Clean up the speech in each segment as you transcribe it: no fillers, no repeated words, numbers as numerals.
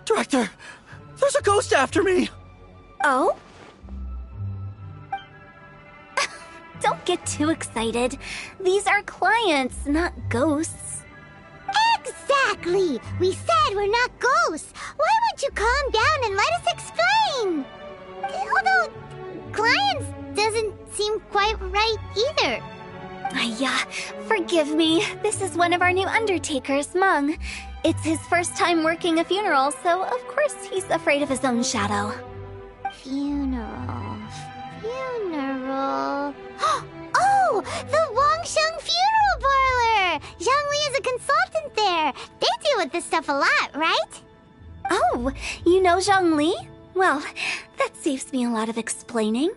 Director, there's a ghost after me! Oh? Don't get too excited. These are clients, not ghosts. Exactly! We said we're not ghosts! Why won't you calm down and let us explain? Although, clients doesn't seem quite right either. Forgive me. This is one of our new undertakers, Mung. It's his first time working a funeral, so of course he's afraid of his own shadow. Funeral. Oh! The Wangsheng Funeral Parlor! Zhangli is a consultant there. They deal with this stuff a lot, right? Oh, you know Zhongli? Well, that saves me a lot of explaining.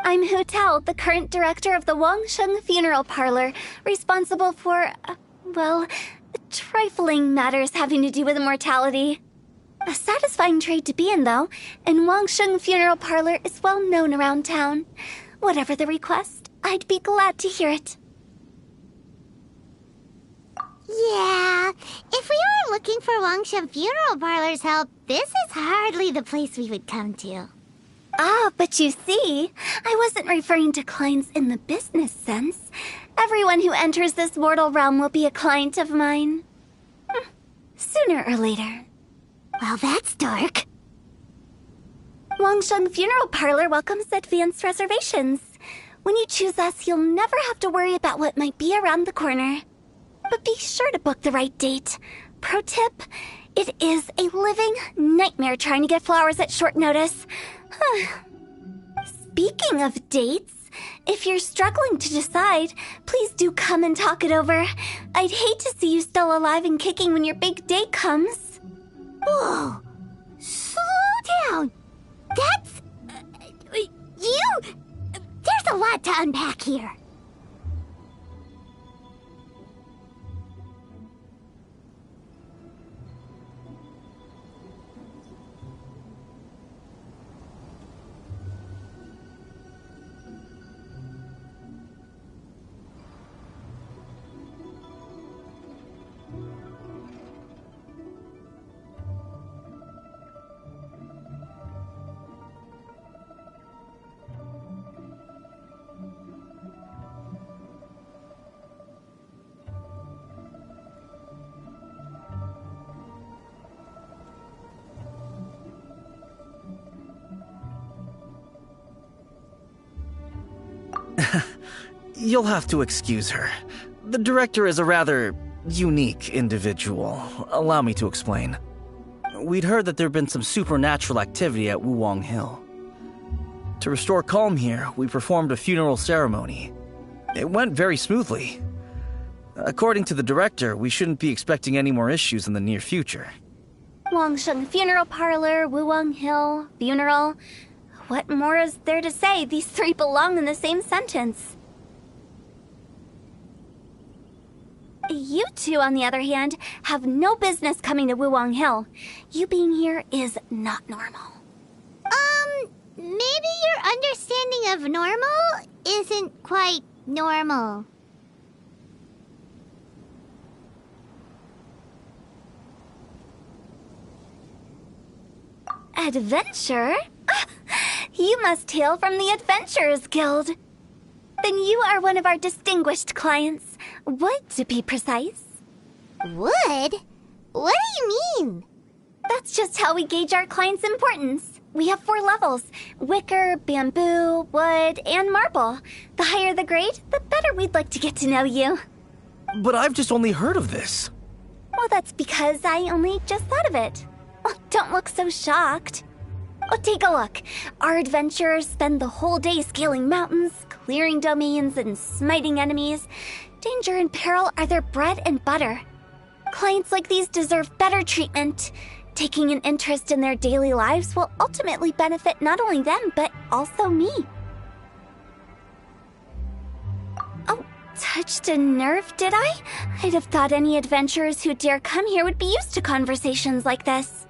I'm Hu Tao, the current director of the Wangsheng Funeral Parlor, responsible for, trifling matters having to do with immortality. A satisfying trade to be in, though, and Wangsheng Funeral Parlor is well known around town. Whatever the request, I'd be glad to hear it. Yeah, if we were looking for Wangsheng Funeral Parlor's help, this is hardly the place we would come to. Ah, but you see, I wasn't referring to clients in the business sense. Everyone who enters this mortal realm will be a client of mine. Sooner or later. Well, that's dark. Wangsheng Funeral Parlor welcomes advanced reservations. When you choose us, you'll never have to worry about what might be around the corner. But be sure to book the right date. Pro tip, it is a living nightmare trying to get flowers at short notice. Speaking of dates, if you're struggling to decide, please do come and talk it over. I'd hate to see you still alive and kicking when your big day comes. Whoa! Slow down! That's... There's a lot to unpack here. You'll have to excuse her. The director is a rather unique individual. Allow me to explain. We'd heard that there'd been some supernatural activity at Wuwang Hill. To restore calm here, we performed a funeral ceremony. It went very smoothly. According to the director, we shouldn't be expecting any more issues in the near future. Wangsheng Funeral Parlor, Wuwang Hill, funeral. What more is there to say? These three belong in the same sentence. You two, on the other hand, have no business coming to Wuwang Hill. You being here is not normal. Maybe your understanding of normal isn't quite normal. Adventure? You must hail from the Adventurers Guild. Then you are one of our distinguished clients. Wood, to be precise. Wood? What do you mean? That's just how we gauge our clients' importance. We have 4 levels: wicker, bamboo, wood, and marble. The higher the grade, the better we'd like to get to know you. But I've just only heard of this. Well, that's because I only just thought of it. Oh, don't look so shocked. Oh, take a look. Our adventurers spend the whole day scaling mountains, clearing domains, and smiting enemies. Danger and peril are their bread and butter. Clients like these deserve better treatment. Taking an interest in their daily lives will ultimately benefit not only them, but also me. Oh, touched a nerve, did I? I'd have thought any adventurers who dare come here would be used to conversations like this.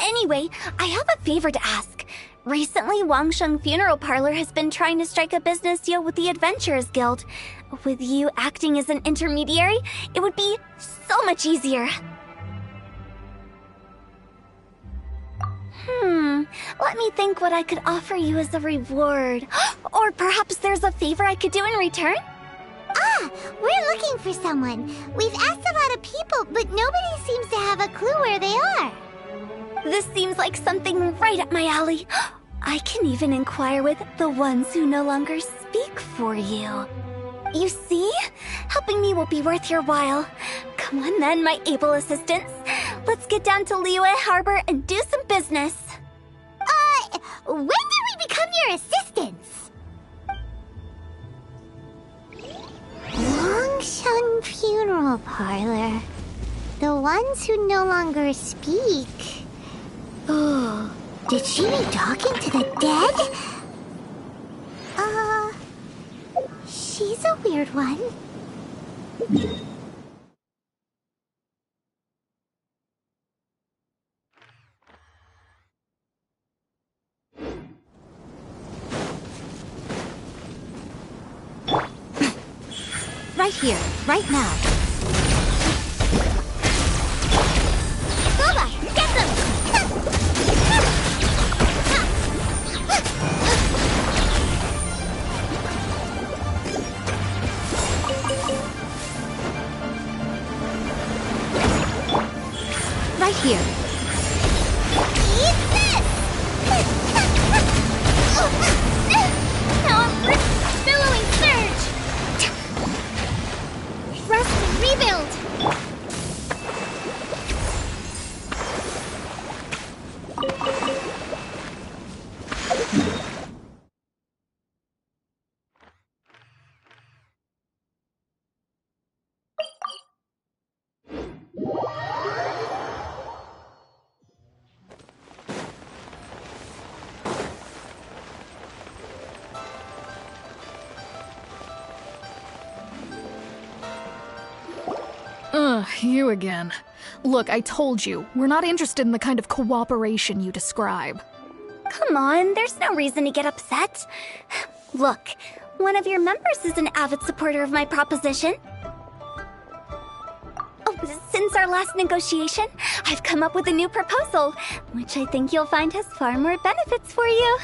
Anyway, I have a favor to ask. Recently, Wangsheng Funeral Parlor has been trying to strike a business deal with the Adventurers Guild. With you acting as an intermediary, it would be so much easier. Let me think what I could offer you as a reward. Or perhaps there's a favor I could do in return? Ah, we're looking for someone. We've asked a lot of people, but nobody seems to have a clue where they are. This seems like something right up my alley. I can even inquire with the ones who no longer speak for you. You see? Helping me will be worth your while. Come on then, my able assistants. Let's get down to Liyue Harbor and do some business. When did we become your assistants? Longsheng Funeral Parlor. The ones who no longer speak. Oh, did she be talking to the dead? She's a weird one. Right here, right now. Boba, get them! Right here. Eat this! Now I'm billowing surge! Rest and rebuild! You again. Look, I told you, we're not interested in the kind of cooperation you describe. Come on, there's no reason to get upset. Look, one of your members is an avid supporter of my proposition. Oh, since our last negotiation, I've come up with a new proposal, which I think you'll find has far more benefits for you.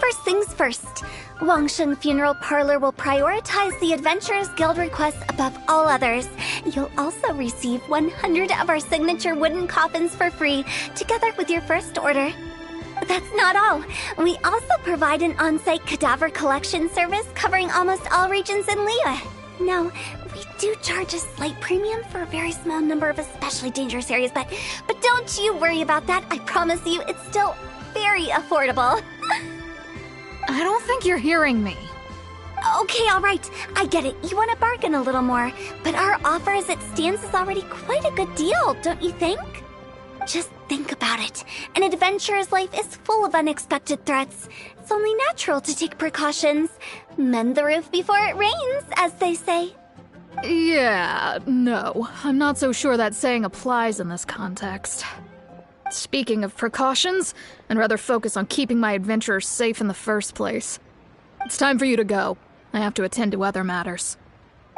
First things first, Longsheng Funeral Parlor will prioritize the Adventurers Guild requests above all others. You'll also receive 100 of our signature wooden coffins for free, together with your first order. That's not all. We also provide an on-site cadaver collection service covering almost all regions in Liyue. Now, we do charge a slight premium for a very small number of especially dangerous areas, but don't you worry about that. I promise you, it's still very affordable. I don't think you're hearing me. Okay, all right. I get it. You want to bargain a little more, but our offer as it stands is already quite a good deal, don't you think? Just think about it. An adventurer's life is full of unexpected threats. It's only natural to take precautions. Mend the roof before it rains, as they say. Yeah, no. I'm not so sure that saying applies in this context. Speaking of precautions, I'd rather focus on keeping my adventurers safe in the first place. It's time for you to go. I have to attend to other matters.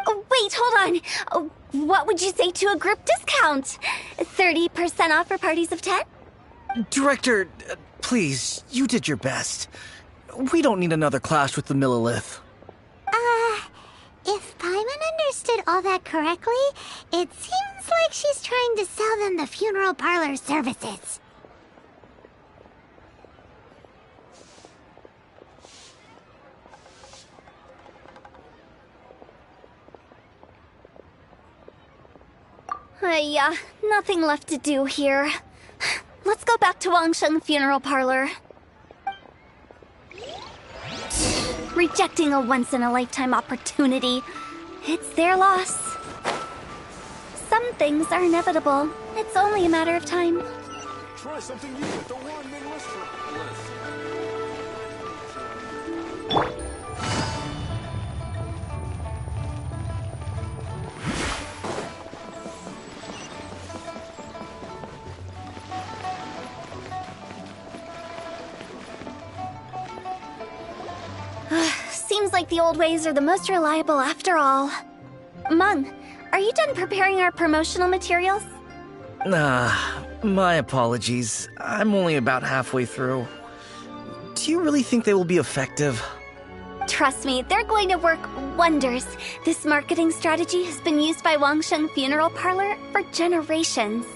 Oh, wait, hold on. Oh, what would you say to a group discount? 30% off for parties of 10? Director, please, you did your best. We don't need another clash with the Millilith. If Paimon understood all that correctly, it seems like she's trying to sell them the funeral parlor services. Nothing left to do here. Let's go back to Longsheng Funeral Parlor. Rejecting a once-in-a-lifetime opportunity. It's their loss. Some things are inevitable. It's only a matter of time. Try something new at the one-man restaurant list. Seems like the old ways are the most reliable after all. Mung, are you done preparing our promotional materials? My apologies. I'm only about halfway through. Do you really think they will be effective? Trust me, they're going to work wonders. This marketing strategy has been used by Wangsheng Funeral Parlor for generations.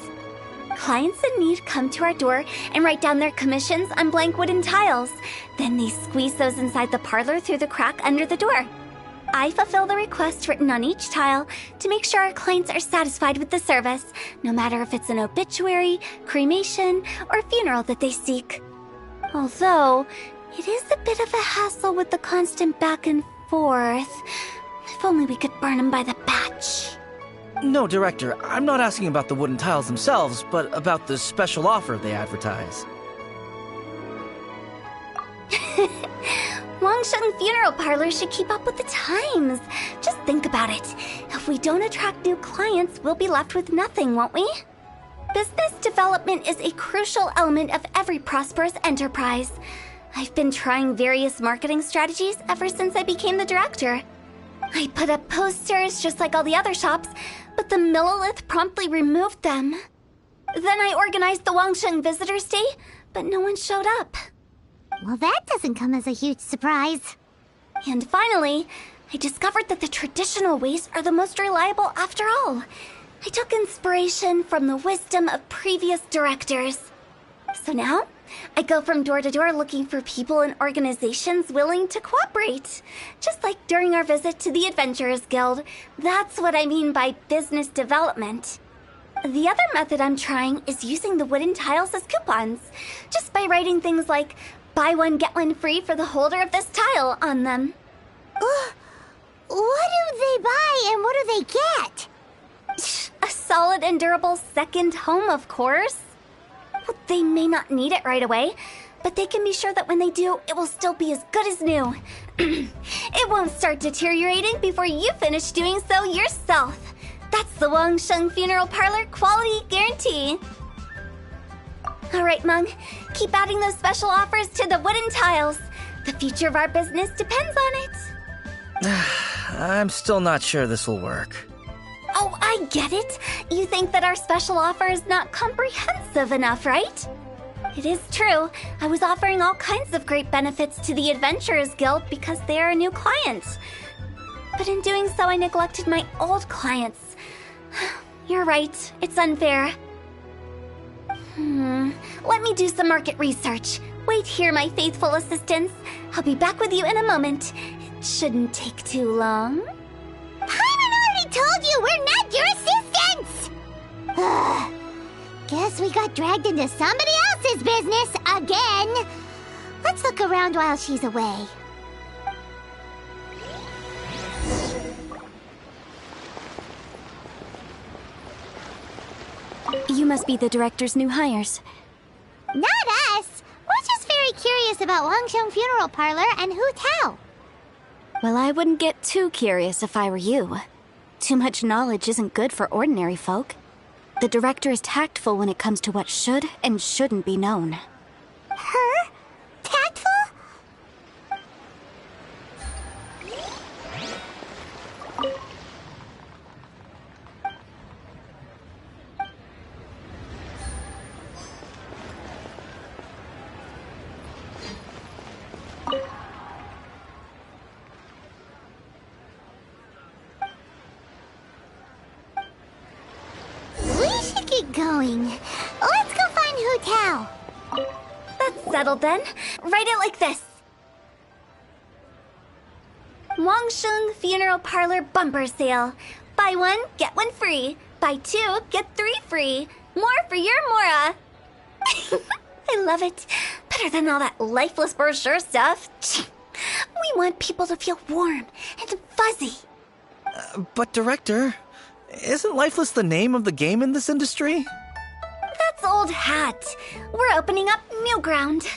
Clients in need come to our door and write down their commissions on blank wooden tiles. Then they squeeze those inside the parlor through the crack under the door. I fulfill the request written on each tile to make sure our clients are satisfied with the service, no matter if it's an obituary, cremation, or funeral that they seek. Although, it is a bit of a hassle with the constant back and forth. If only we could burn them by the batch. No, Director, I'm not asking about the wooden tiles themselves, but about the special offer they advertise. Wangsheng Funeral Parlor should keep up with the times. Just think about it. If we don't attract new clients, we'll be left with nothing, won't we? Business development is a crucial element of every prosperous enterprise. I've been trying various marketing strategies ever since I became the director. I put up posters just like all the other shops, but the Millilith promptly removed them. Then I organized the Wangsheng Visitors Day, but no one showed up. Well, that doesn't come as a huge surprise. And finally, I discovered that the traditional ways are the most reliable after all. I took inspiration from the wisdom of previous directors. So now, I go from door to door looking for people and organizations willing to cooperate. Just like during our visit to the Adventurers Guild. That's what I mean by business development. The other method I'm trying is using the wooden tiles as coupons. Just by writing things like, buy one, get one free for the holder of this tile on them. What do they buy and what do they get? A solid and durable second home, of course. Well, they may not need it right away, but they can be sure that when they do, it will still be as good as new. It won't start deteriorating before you finish doing so yourself. That's the Wangsheng Funeral Parlor quality guarantee. All right, Mung, keep adding those special offers to the wooden tiles. The future of our business depends on it. I'm still not sure this will work. Oh, I get it. You think that our special offer is not comprehensive enough, right? It is true. I was offering all kinds of great benefits to the Adventurers Guild because they are a new client. But in doing so, I neglected my old clients. You're right. It's unfair. Let me do some market research. Wait here, my faithful assistants. I'll be back with you in a moment. It shouldn't take too long. Paimon already told you we're not your assistants! Guess we got dragged into somebody else's business again. Let's look around while she's away. You must be the director's new hires. Not us! We're just very curious about Wangsheng Funeral Parlor and Hu Tao. Well, I wouldn't get too curious if I were you. Too much knowledge isn't good for ordinary folk. The director is tactful when it comes to what should and shouldn't be known. Her? Tactful? Going. Let's go find Hu Tao. That's settled then. Write it like this. Wangsheng Funeral Parlor Bumper Sale. Buy one, get one free. Buy two, get three free. More for your Mora. I love it. Better than all that lifeless brochure stuff. We want people to feel warm and fuzzy. But Director, isn't Lifeless the name of the game in this industry? That's old hat. We're opening up new ground.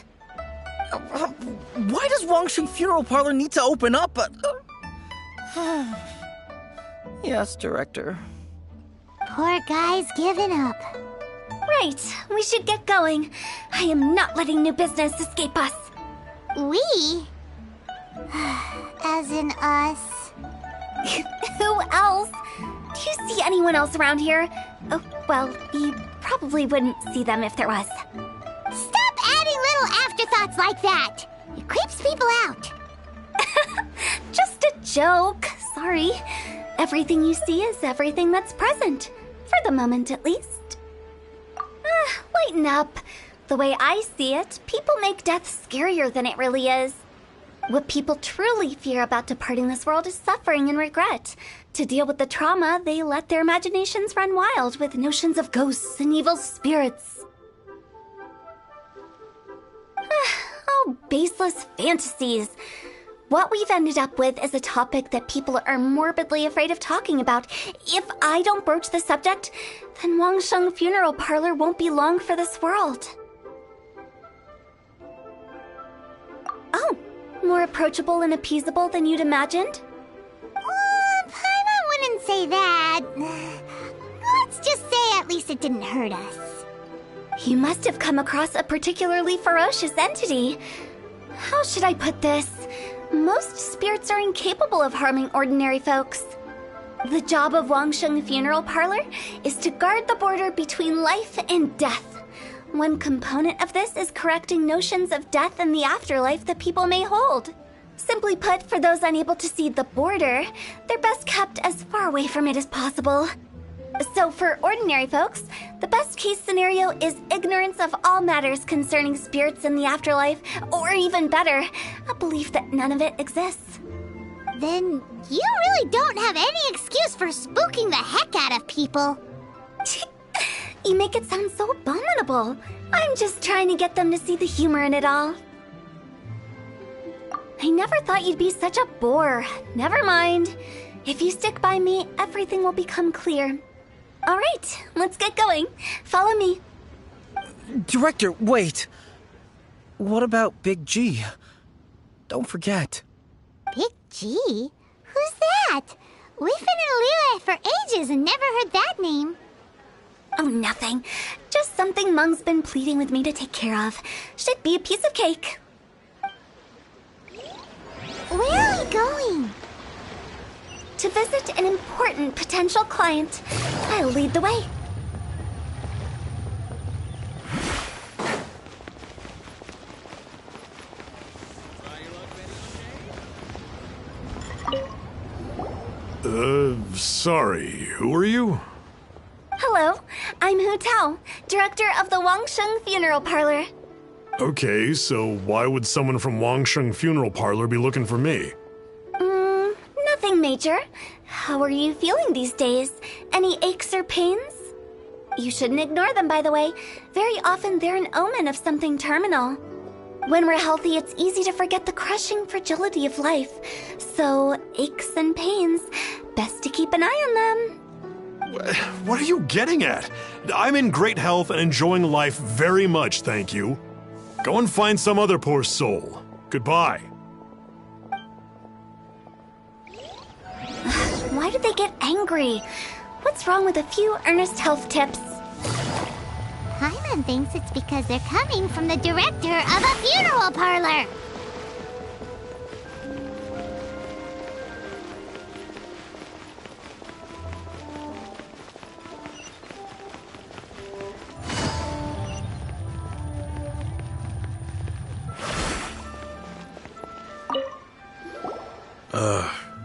Why does Wangsheng Funeral Parlor need to open up? Yes, Director. Poor guy's given up. Right, we should get going. I am not letting new business escape us. We? As in us. Who else? Do you see anyone else around here? Oh, well, you probably wouldn't see them if there was. Stop adding little afterthoughts like that! It creeps people out. Just a joke. Sorry. Everything you see is everything that's present. For the moment, at least. Lighten up. The way I see it, people make death scarier than it really is. What people truly fear about departing this world is suffering and regret. To deal with the trauma, they let their imaginations run wild with notions of ghosts and evil spirits. Oh, baseless fantasies. What we've ended up with is a topic that people are morbidly afraid of talking about. If I don't broach the subject, then Wangsheng Funeral Parlor won't be long for this world. Oh, more approachable and appeasable than you'd imagined? Paimon wouldn't say that. Let's just say at least it didn't hurt us. You must have come across a particularly ferocious entity. How should I put this? Most spirits are incapable of harming ordinary folks. The job of Wangsheng Funeral Parlor is to guard the border between life and death. One component of this is correcting notions of death and the afterlife that people may hold. Simply put, for those unable to see the border, they're best kept as far away from it as possible. So for ordinary folks, the best case scenario is ignorance of all matters concerning spirits in the afterlife, or even better, a belief that none of it exists. Then you really don't have any excuse for spooking the heck out of people. You make it sound so abominable. I'm just trying to get them to see the humor in it all. I never thought you'd be such a bore. Never mind. If you stick by me, everything will become clear. All right, let's get going. Follow me. Director, wait. What about Big G? Don't forget. Big G? Who's that? We've been in Liyue for ages and never heard that name. Oh, nothing. Just something Mung's been pleading with me to take care of. Should be a piece of cake. Where are we going? To visit an important potential client. I'll lead the way. Sorry, who are you? Hello, I'm Hu Tao, director of the Wangsheng Funeral Parlor. Okay, so why would someone from Wangsheng Funeral Parlor be looking for me? Nothing major. How are you feeling these days? Any aches or pains? You shouldn't ignore them, by the way. Very often they're an omen of something terminal. When we're healthy, it's easy to forget the crushing fragility of life. So, aches and pains, best to keep an eye on them. What are you getting at? I'm in great health and enjoying life very much, thank you. Go and find some other poor soul. Goodbye. Why do they get angry? What's wrong with a few earnest health tips? Paimon thinks it's because they're coming from the director of a funeral parlor.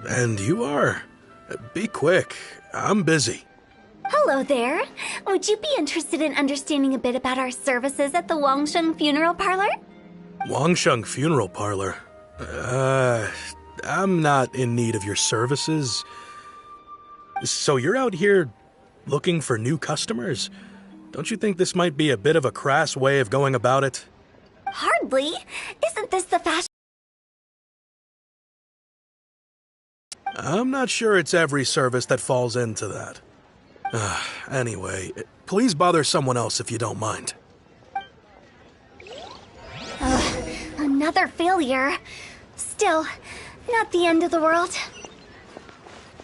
And you are? Be quick. I'm busy. Hello there. Would you be interested in understanding a bit about our services at the Wangsheng Funeral Parlor? Wangsheng Funeral Parlor? I'm not in need of your services. So you're out here looking for new customers? Don't you think this might be a bit of a crass way of going about it? Hardly. Isn't this the fashion? I'm not sure it's every service that falls into that. Anyway, please bother someone else if you don't mind. Another failure. Still, not the end of the world.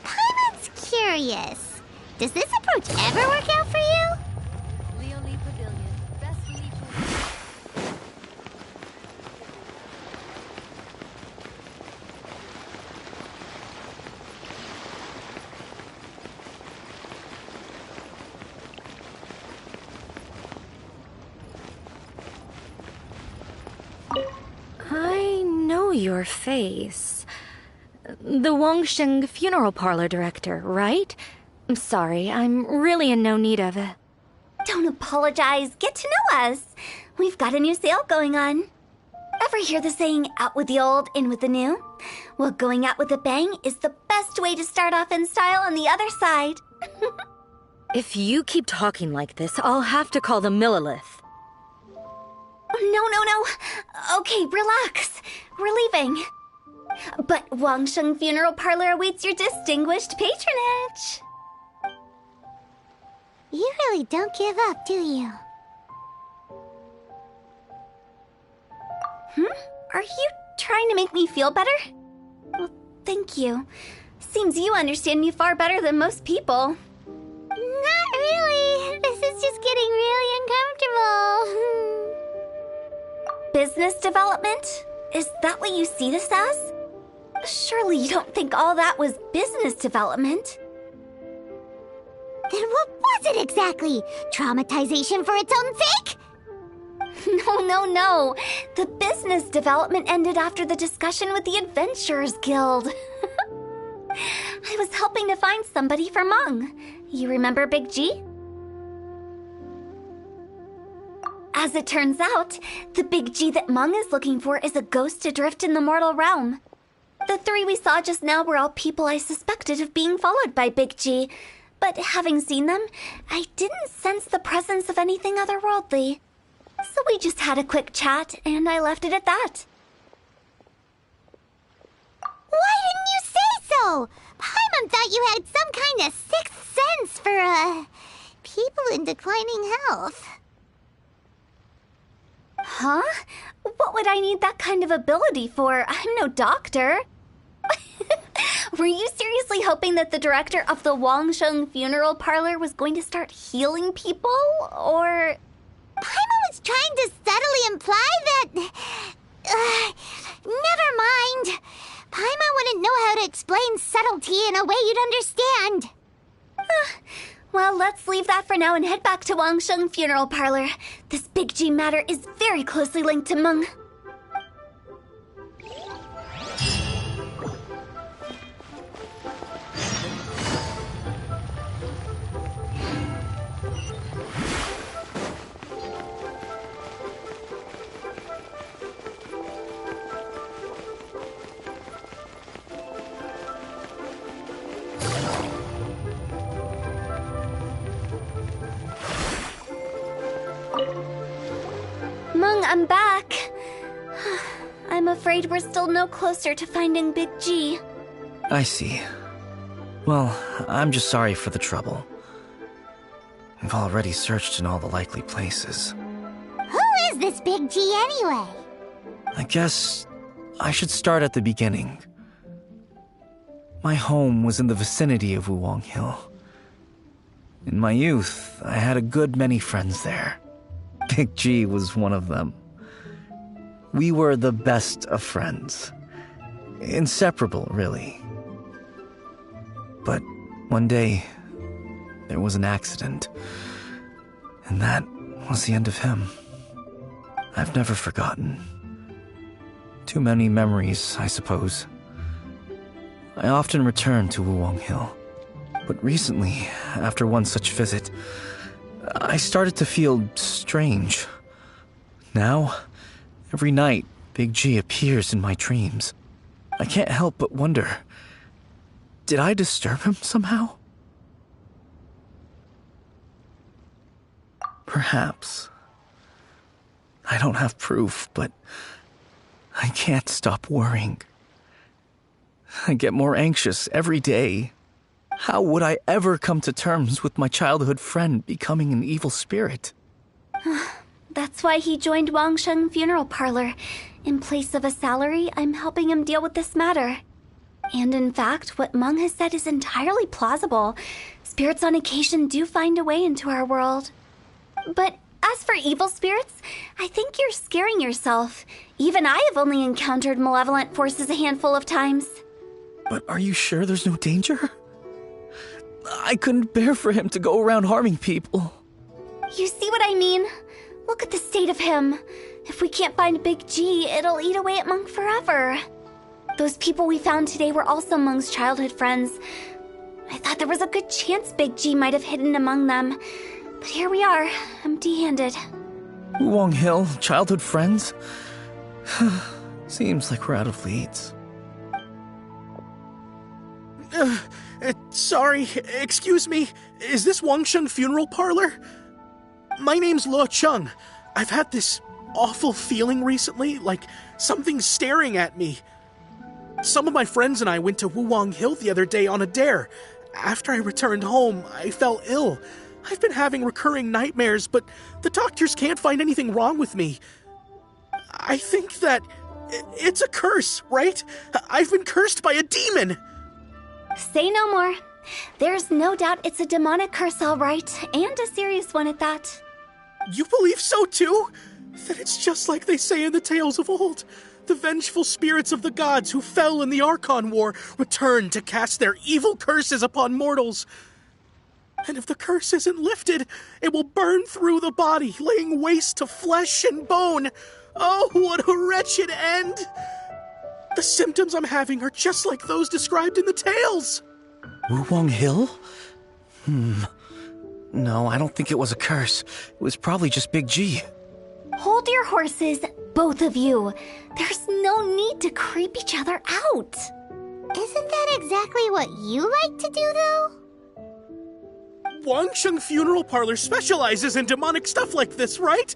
Paimon's curious. Does this approach ever work out for you? Leonie Pavilion. Best to meet you. I your face. The Wangsheng funeral parlor director, right? I'm sorry, I'm really in no need of it. Don't apologize. Get to know us. We've got a new sale going on. Ever hear the saying, out with the old, in with the new? Well, going out with a bang is the best way to start off in style on the other side. If you keep talking like this, I'll have to call the Millilith. No. Okay, relax. We're leaving. But Wangsheng Funeral Parlor awaits your distinguished patronage. You really don't give up, do you? Are you trying to make me feel better? Well, thank you. Seems you understand me far better than most people. Not really. This is just getting really uncomfortable. Business development? Is that what you see this as? Surely you don't think all that was business development. Then what was it exactly? Traumatization for its own sake? No. The business development ended after the discussion with the Adventurers Guild. I was helping to find somebody for Meng. You remember Big G? As it turns out, the Big G that Meng is looking for is a ghost adrift in the mortal realm. The three we saw just now were all people I suspected of being followed by Big G, but having seen them, I didn't sense the presence of anything otherworldly. So we just had a quick chat, and I left it at that. Why didn't you say so? Paimon thought you had some kind of sixth sense for, people in declining health. Huh? What would I need that kind of ability for? I'm no doctor. Were you seriously hoping that the director of the Wangsheng Funeral Parlor was going to start healing people, or... Paimon was trying to subtly imply that... never mind. Paimon wouldn't know how to explain subtlety in a way you'd understand. Well, let's leave that for now and head back to Wangsheng Funeral Parlor. This Big G matter is very closely linked to Meng. Meng, I'm back. I'm afraid we're still no closer to finding Big G. I see. Well, I'm just sorry for the trouble. I've already searched in all the likely places. Who is this Big G anyway? I guess I should start at the beginning. My home was in the vicinity of Wuwang Hill. In my youth, I had a good many friends there. Big G was one of them. We were the best of friends. Inseparable, really. But one day, there was an accident. And that was the end of him. I've never forgotten. Too many memories, I suppose. I often return to Wuwang Hill. But recently, after one such visit, I started to feel strange. Now, every night, Big G appears in my dreams. I can't help but wonder, did I disturb him somehow? Perhaps. I don't have proof, but I can't stop worrying. I get more anxious every day. How would I ever come to terms with my childhood friend becoming an evil spirit? That's why he joined Wangsheng Funeral Parlor. In place of a salary, I'm helping him deal with this matter. And in fact, what Meng has said is entirely plausible. Spirits on occasion do find a way into our world. But as for evil spirits, I think you're scaring yourself. Even I have only encountered malevolent forces a handful of times. But are you sure there's no danger? I couldn't bear for him to go around harming people. You see what I mean? Look at the state of him. If we can't find Big G, it'll eat away at Monk forever. Those people we found today were also Monk's childhood friends. I thought there was a good chance Big G might have hidden among them. But here we are, empty-handed. Wong Hill, childhood friends? Seems like we're out of leads. Sorry, excuse me. Is this Wangsheng Funeral Parlor? My name's Luo Chung. I've had this awful feeling recently, like something's staring at me. Some of my friends and I went to Wuwang Hill the other day on a dare. After I returned home, I fell ill. I've been having recurring nightmares, but the doctors can't find anything wrong with me. I think that it's a curse, right? I've been cursed by a demon. Say no more. There's no doubt it's a demonic curse, all right, and a serious one at that. You believe so too? Then it's just like they say in the tales of old. The vengeful spirits of the gods who fell in the Archon War return to cast their evil curses upon mortals. And if the curse isn't lifted, it will burn through the body, laying waste to flesh and bone. Oh, what a wretched end! The symptoms I'm having are just like those described in the tales. Wuwang Hill? No, I don't think it was a curse. It was probably just Big G. Hold your horses, both of you. There's no need to creep each other out. Isn't that exactly what you like to do, though? Wangsheng Funeral Parlor specializes in demonic stuff like this, right?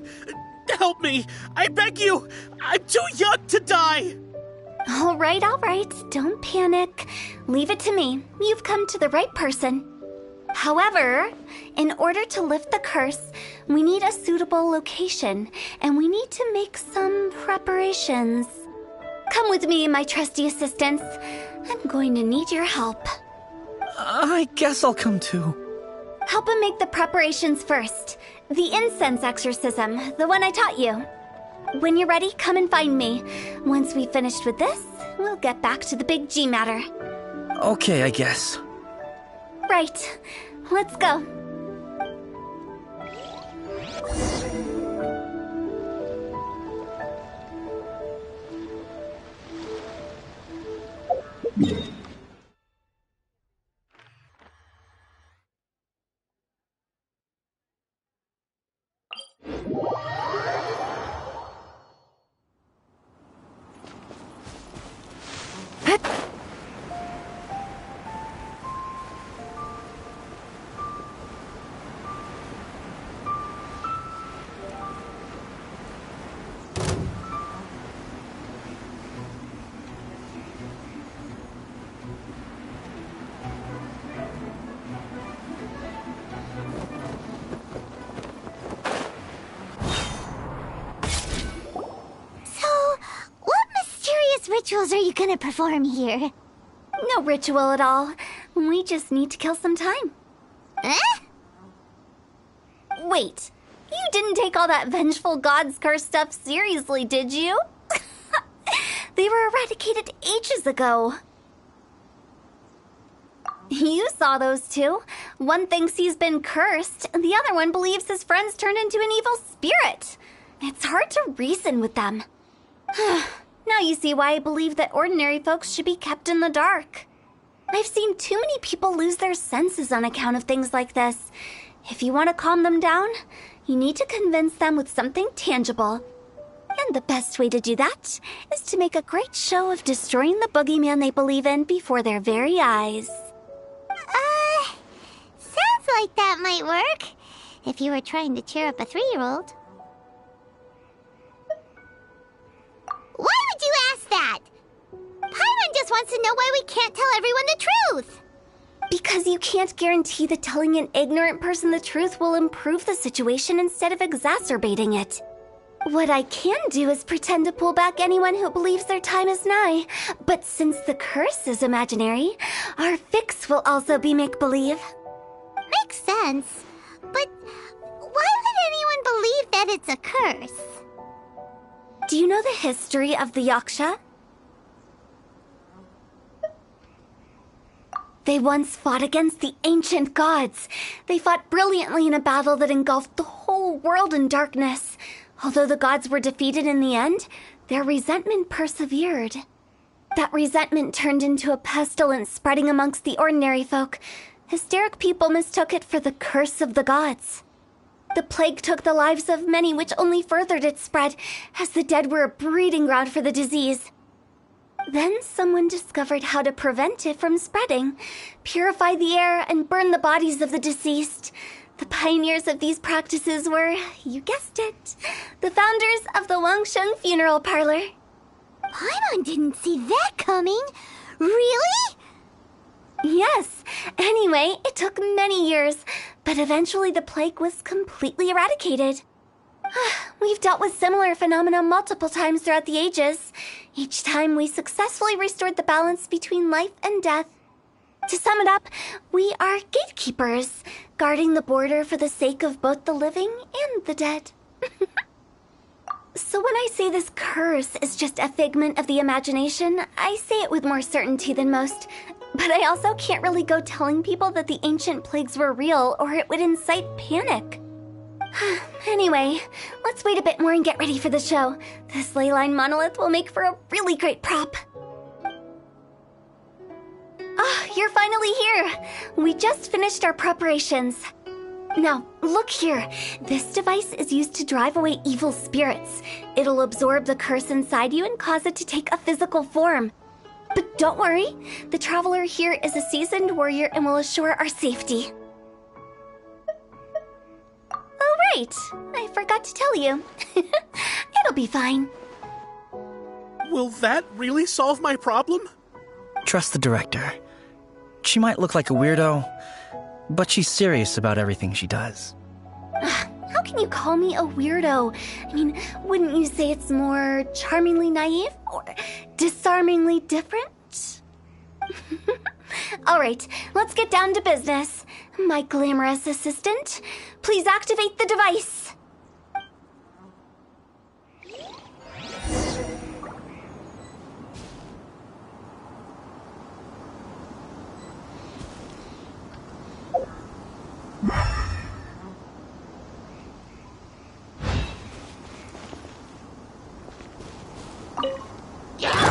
Help me! I beg you! I'm too young to die! All right. Don't panic. Leave it to me. You've come to the right person. However, in order to lift the curse, we need a suitable location, and we need to make some preparations. Come with me, my trusty assistants. I'm going to need your help. I guess I'll come too. Help him make the preparations first. The incense exorcism, the one I taught you. When you're ready, come and find me. Once we've finished with this, we'll get back to the Big G matter. Okay, I guess. Right. Let's go. Rituals are you gonna perform here? No ritual at all. We just need to kill some time. Eh? Wait, you didn't take all that vengeful god's curse stuff seriously, did you? They were eradicated ages ago. You saw those two. One thinks he's been cursed, and the other one believes his friends turned into an evil spirit. It's hard to reason with them. Now you see why I believe that ordinary folks should be kept in the dark. I've seen too many people lose their senses on account of things like this. If you want to calm them down, you need to convince them with something tangible. And the best way to do that is to make a great show of destroying the boogeyman they believe in before their very eyes. Sounds like that might work. If you were trying to cheer up a 3-year-old. Why would you ask that? Paimon just wants to know why we can't tell everyone the truth. Because you can't guarantee that telling an ignorant person the truth will improve the situation instead of exacerbating it. What I can do is pretend to pull back anyone who believes their time is nigh. But since the curse is imaginary, our fix will also be make-believe. Makes sense. But why would anyone believe that it's a curse? Do you know the history of the Yaksha? They once fought against the ancient gods. They fought brilliantly in a battle that engulfed the whole world in darkness. Although the gods were defeated in the end, their resentment persevered. That resentment turned into a pestilence spreading amongst the ordinary folk. Hysteric people mistook it for the curse of the gods. The plague took the lives of many, which only furthered its spread, as the dead were a breeding ground for the disease. Then someone discovered how to prevent it from spreading, purify the air, and burn the bodies of the deceased. The pioneers of these practices were, you guessed it, the founders of the Wangsheng Funeral Parlor. Paimon didn't see that coming. Really? Yes. Anyway, it took many years, but eventually the plague was completely eradicated. We've dealt with similar phenomena multiple times throughout the ages. Each time we successfully restored the balance between life and death. To sum it up, we are gatekeepers, guarding the border for the sake of both the living and the dead. So when I say this curse is just a figment of the imagination, I say it with more certainty than most. But I also can't really go telling people that the ancient plagues were real, or it would incite panic. Anyway, let's wait a bit more and get ready for the show. This ley line monolith will make for a really great prop. You're finally here! We just finished our preparations. Now, look here. This device is used to drive away evil spirits. It'll absorb the curse inside you and cause it to take a physical form. But don't worry, the traveler here is a seasoned warrior and will assure our safety. Oh, right. I forgot to tell you. It'll be fine. Will that really solve my problem? Trust the director. She might look like a weirdo, but she's serious about everything she does. How can you call me a weirdo? I mean, wouldn't you say it's more charmingly naive or disarmingly different? All right, let's get down to business. My glamorous assistant, please activate the device.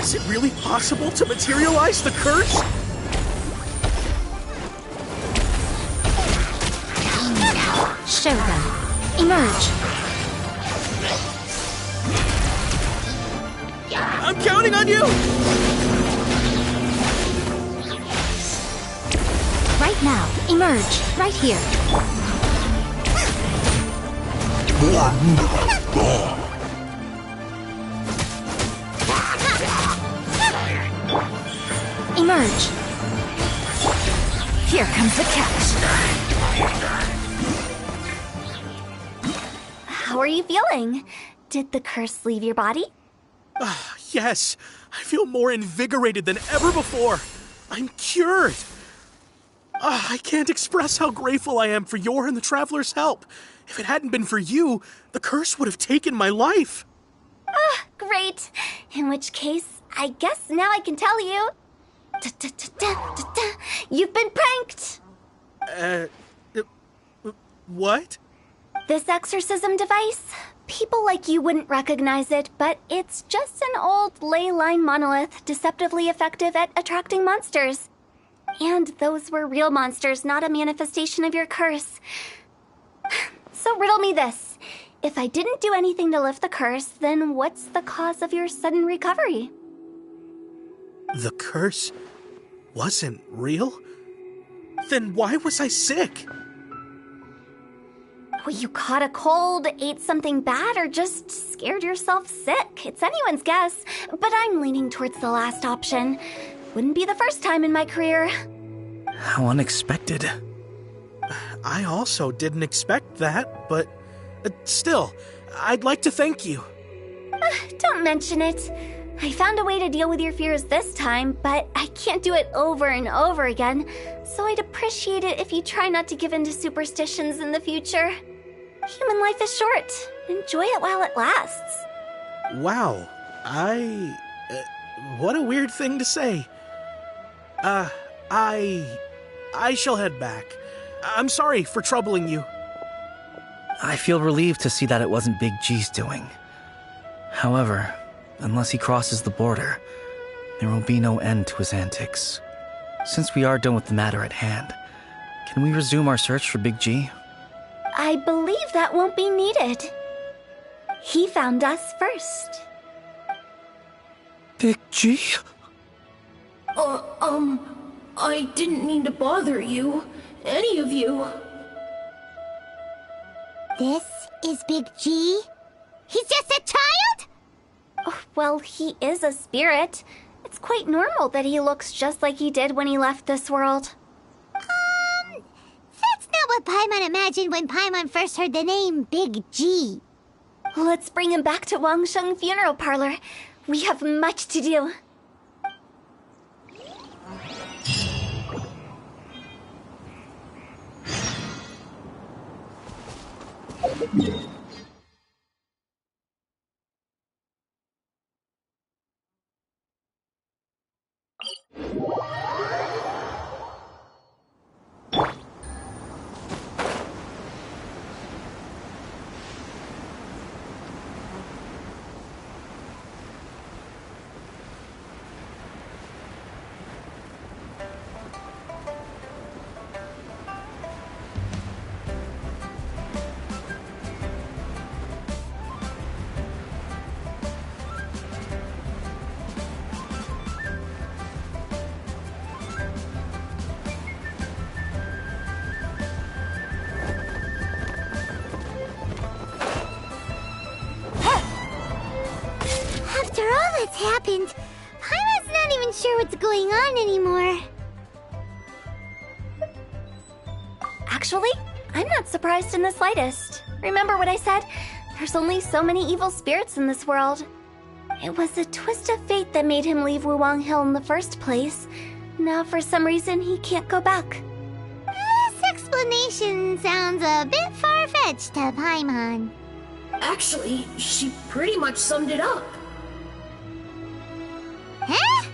Is it really possible to materialize the curse? Show them. Emerge. I'm counting on you! Right now. Emerge. Right here. Emerge. Here comes the catch. How are you feeling? Did the curse leave your body? Yes, I feel more invigorated than ever before. I'm cured. I can't express how grateful I am for your and the Traveler's help. If it hadn't been for you, the curse would have taken my life. Great. In which case, I guess now I can tell you. You've been pranked! What? This exorcism device? People like you wouldn't recognize it, but it's just an old ley line monolith deceptively effective at attracting monsters. And those were real monsters, not a manifestation of your curse. So riddle me this. If I didn't do anything to lift the curse, then what's the cause of your sudden recovery? The curse wasn't real? Then why was I sick? Well, you caught a cold, ate something bad, or just scared yourself sick. It's anyone's guess, but I'm leaning towards the last option. Wouldn't be the first time in my career. How unexpected. I also didn't expect that, but still, I'd like to thank you. Don't mention it. I found a way to deal with your fears this time, but I can't do it over and over again, so I'd appreciate it if you try not to give in to superstitions in the future. Human life is short. Enjoy it while it lasts. Wow, what a weird thing to say. I shall head back. I'm sorry for troubling you. I feel relieved to see that it wasn't Big G's doing. However, unless he crosses the border, there will be no end to his antics. Since we are done with the matter at hand, can we resume our search for Big G? I believe that won't be needed. He found us first. Big G? I didn't mean to bother you. Any of you. This is Big G? He's just a child? Oh, well, he is a spirit. It's quite normal that he looks just like he did when he left this world. That's not what Paimon imagined when Paimon first heard the name Big G. Let's bring him back to Wangsheng Funeral Parlor. We have much to do. After all that's happened, Paimon's not even sure what's going on anymore. Actually, I'm not surprised in the slightest. Remember what I said? There's only so many evil spirits in this world. It was a twist of fate that made him leave Wuwang Hill in the first place. Now, for some reason, he can't go back. This explanation sounds a bit far-fetched to Paimon. Actually, she pretty much summed it up. Huh?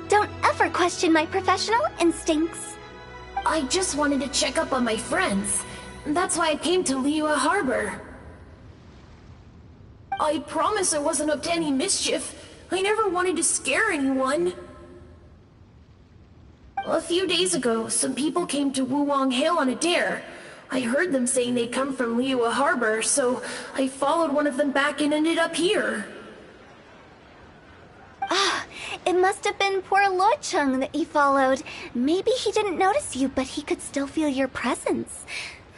Don't ever question my professional instincts. I just wanted to check up on my friends. That's why I came to Liyue Harbor. I promise I wasn't up to any mischief. I never wanted to scare anyone. A few days ago, some people came to Wuwang Hill on a dare. I heard them saying they'd come from Liyue Harbor, so I followed one of them back and ended up here. It must have been poor Lo Chung that you followed. Maybe he didn't notice you, but he could still feel your presence.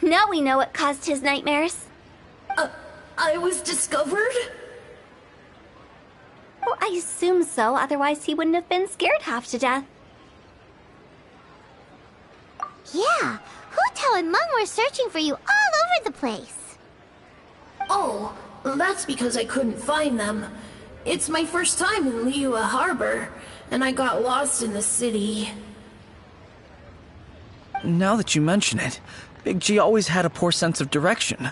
Now we know what caused his nightmares. I was discovered? Well, I assume so, otherwise he wouldn't have been scared half to death. Yeah, Hu Tao and Meng were searching for you all over the place. Oh, that's because I couldn't find them. It's my first time in Liyue Harbor, and I got lost in the city. Now that you mention it, Big G always had a poor sense of direction.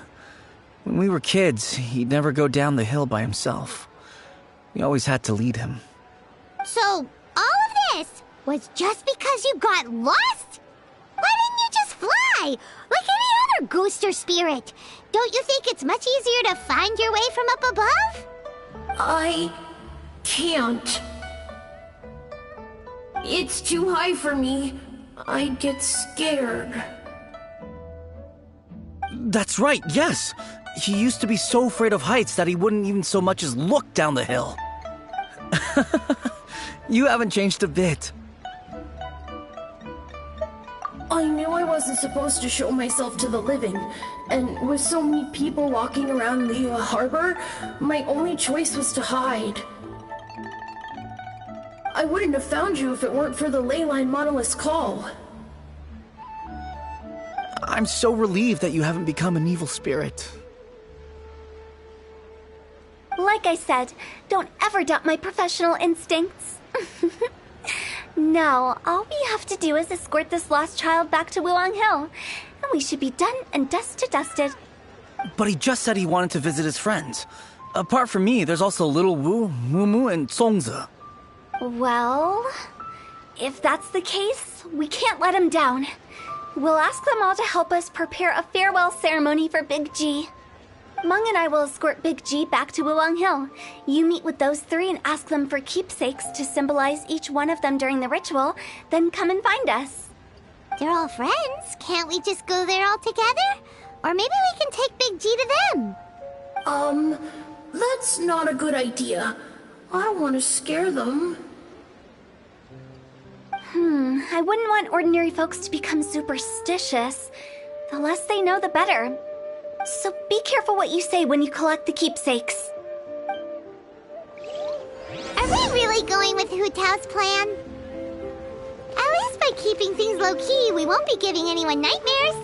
When we were kids, he'd never go down the hill by himself. We always had to lead him. So, all of this was just because you got lost? Why didn't you just fly? Like any other ghost or spirit? Don't you think it's much easier to find your way from up above? I can't. It's too high for me. I'd get scared. That's right, yes! He used to be so afraid of heights that he wouldn't even so much as look down the hill. You haven't changed a bit. I knew I wasn't supposed to show myself to the living, and with so many people walking around Liyue Harbor, my only choice was to hide. I wouldn't have found you if it weren't for the Leyline Monolith's call. I'm so relieved that you haven't become an evil spirit. Like I said, don't ever doubt my professional instincts. Now, all we have to do is escort this lost child back to Wuwang Hill, and we should be done and dusted. But he just said he wanted to visit his friends. Apart from me, there's also Little Wu, Mumu, and Songzi. Well, If that's the case, we can't let him down. We'll ask them all to help us prepare a farewell ceremony for Big G. Mung and I will escort Big G back to Wuwang Hill. You meet with those three and ask them for keepsakes to symbolize each one of them during the ritual, then come and find us. They're all friends. Can't we just go there all together? Or maybe we can take Big G to them. That's not a good idea. I don't want to scare them. I wouldn't want ordinary folks to become superstitious. The less they know, the better. So be careful what you say when you collect the keepsakes. Are we really going with Hu Tao's plan? At least by keeping things low-key, we won't be giving anyone nightmares.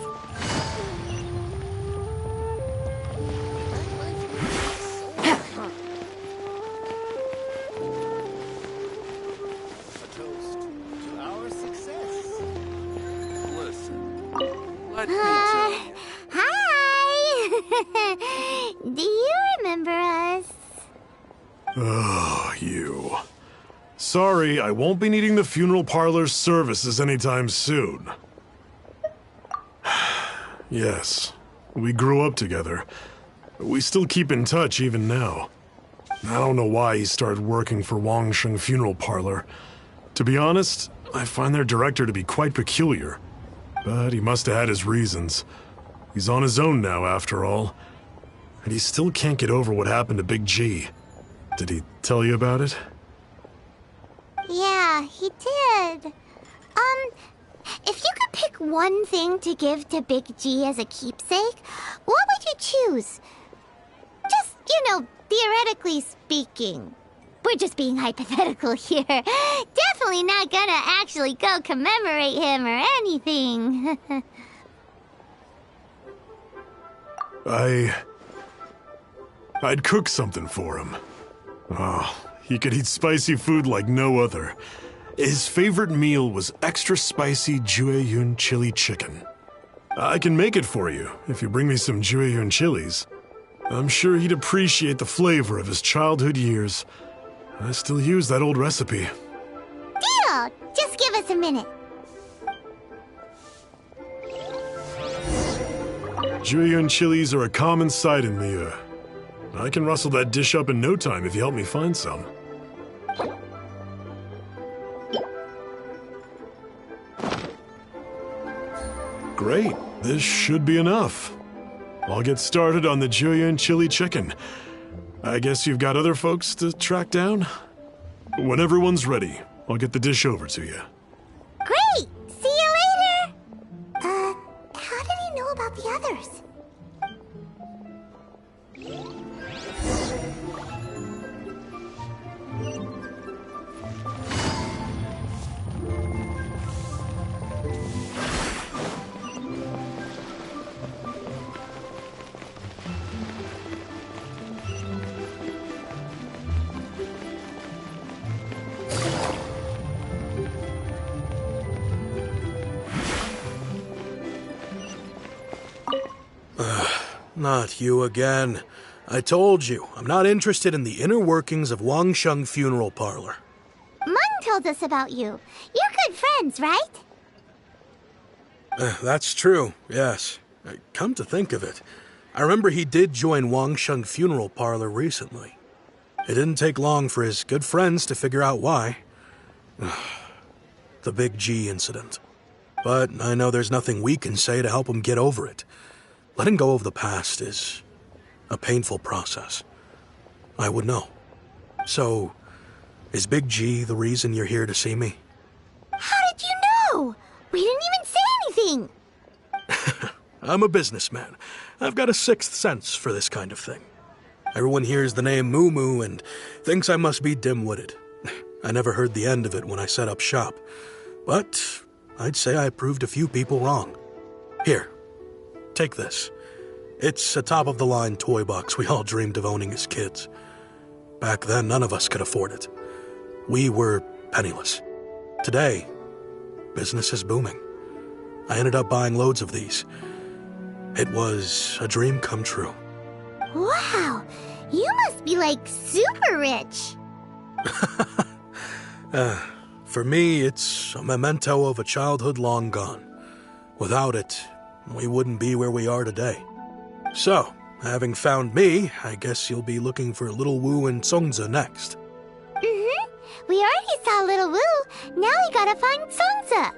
Hi! Do you remember us? Oh, you. Sorry, I won't be needing the funeral parlor's services anytime soon. Yes, we grew up together. We still keep in touch even now. I don't know why he started working for Wangsheng Funeral Parlor. To be honest, I find their director to be quite peculiar. But he must have had his reasons. He's on his own now, after all. And he still can't get over what happened to Big G. Did he tell you about it? Yeah, he did. If you could pick one thing to give to Big G as a keepsake, what would you choose? Just, theoretically speaking. We're just being hypothetical here. Definitely not gonna actually go commemorate him or anything. I'd cook something for him. Oh, he could eat spicy food like no other. His favorite meal was extra spicy Jueyun chili chicken. I can make it for you if you bring me some Jueyun chilies. I'm sure he'd appreciate the flavor of his childhood years. I still use that old recipe. Deal! Just give us a minute. Jueyun chilies are a common sight in Liyue. I can rustle that dish up in no time if you help me find some. Great, this should be enough. I'll get started on the Jueyun chili chicken. I guess you've got other folks to track down? When everyone's ready, I'll get the dish over to you. Great! See you later! How did he know about the others? Not you again. I told you, I'm not interested in the inner workings of Wangsheng Funeral Parlor. Mung told us about you. You're good friends, right? That's true, yes. Come to think of it, I remember he did join Wangsheng Funeral Parlor recently. It didn't take long for his good friends to figure out why. The Big G incident. But I know there's nothing we can say to help him get over it. Letting go of the past is a painful process. I would know. So, is Big G the reason you're here to see me? How did you know? We didn't even say anything. I'm a businessman. I've got a sixth sense for this kind of thing. Everyone hears the name Moo Moo and thinks I must be dim-witted. I never heard the end of it when I set up shop. But I'd say I proved a few people wrong. Here. Take this. It's a top-of-the-line toy box we all dreamed of owning as kids. Back then, none of us could afford it. We were penniless. Today, business is booming. I ended up buying loads of these. It was a dream come true. Wow, you must be like super rich. For me, it's a memento of a childhood long gone. Without it, we wouldn't be where we are today. So, having found me, I guess you'll be looking for Little Wu and Songza next. Mm-hmm. We already saw Little Wu. Now we gotta find Songza.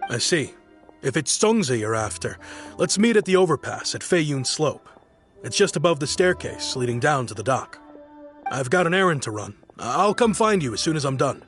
I see. If it's Songza you're after, let's meet at the overpass at Feiyun Slope. It's just above the staircase leading down to the dock. I've got an errand to run. I'll come find you as soon as I'm done.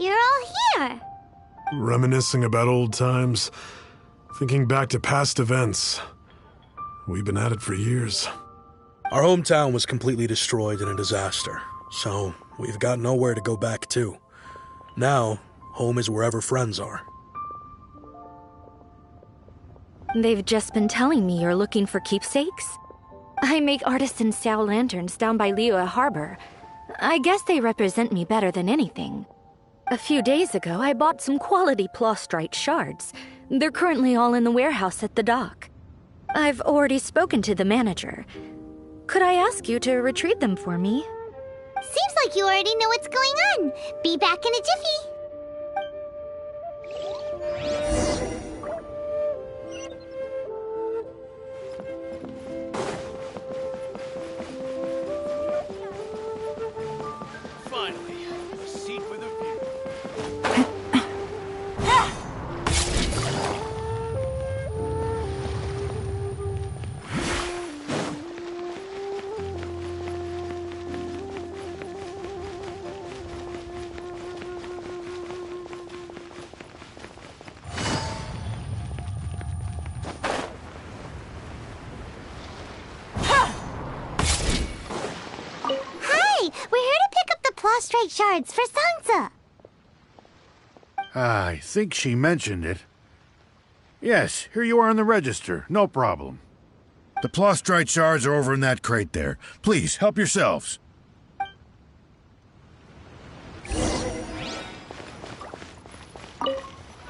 You're all here. Reminiscing about old times, thinking back to past events. We've been at it for years. Our hometown was completely destroyed in a disaster, so we've got nowhere to go back to. Now, home is wherever friends are. They've just been telling me you're looking for keepsakes. I make artisan style lanterns down by Liyue Harbor. I guess they represent me better than anything. A few days ago, I bought some quality plastrite shards. They're currently all in the warehouse at the dock. I've already spoken to the manager. Could I ask you to retrieve them for me? Seems like you already know what's going on. Be back in a jiffy. Finally, a seat with a view. Plastrite shards for Sansa. I think she mentioned it. Yes, here you are on the register. No problem. The plastrite shards are over in that crate there. Please, help yourselves.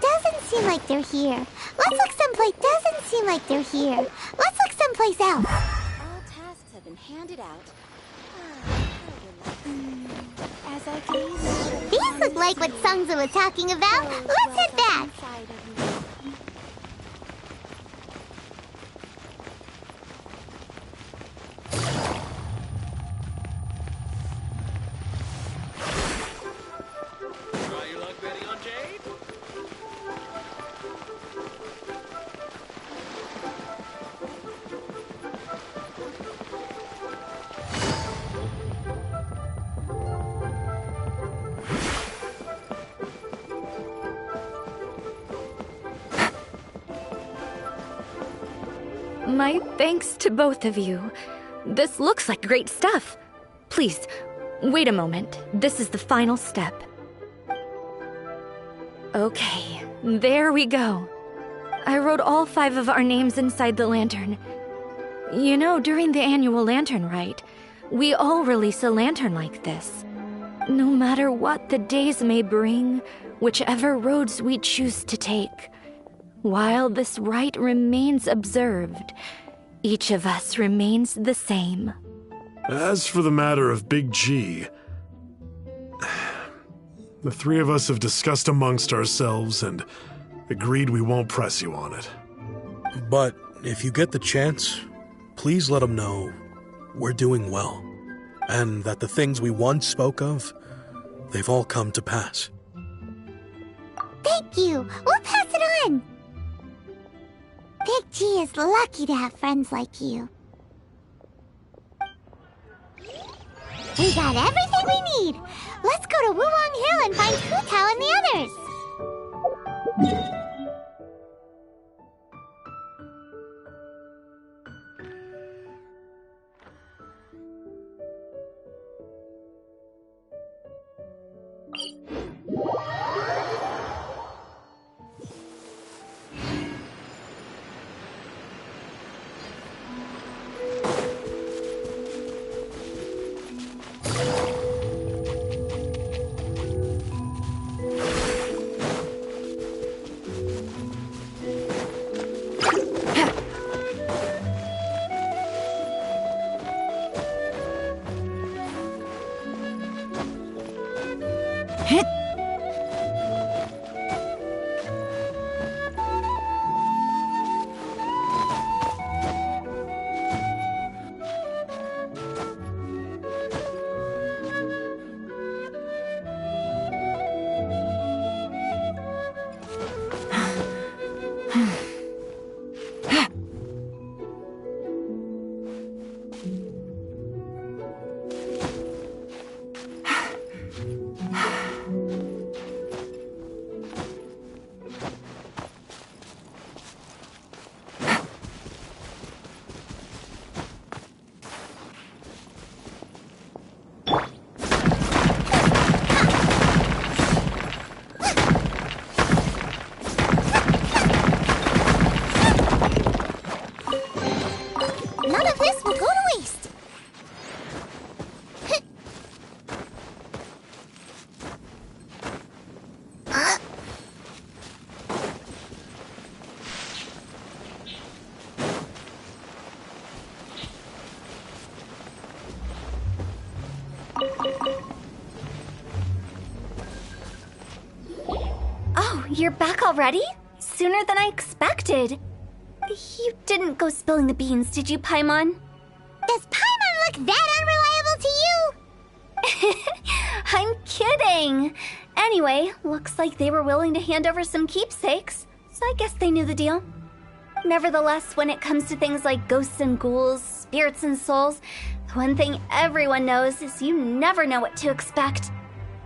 Doesn't seem like they're here. Let's look someplace. Doesn't seem like they're here. Let's look someplace else. All tasks have been handed out. As I gaze, these look like what Songza was talking about. Let's head back. Try your luck betting on Jade? My thanks to both of you. This looks like great stuff. Please, wait a moment. This is the final step. Okay, there we go. I wrote all 5 of our names inside the lantern. You know, during the annual lantern rite, we all release a lantern like this. No matter what the days may bring, whichever roads we choose to take, While this rite remains observed, each of us remains the same. As for the matter of Big G, the three of us have discussed amongst ourselves and agreed we won't press you on it. But if you get the chance, please let him know we're doing well, and that the things we once spoke of, they've all come to pass. Thank you. We'll pass it on. Big G is lucky to have friends like you. We got everything we need. Let's go to Wulong Hill and find Hu Tao and the others. You're back already? Sooner than I expected. You didn't go spilling the beans, did you, Paimon? Does Paimon look that unreliable to you? I'm kidding. Anyway, looks like they were willing to hand over some keepsakes, so I guess they knew the deal. Nevertheless, when it comes to things like ghosts and ghouls, spirits and souls, the one thing everyone knows is you never know what to expect.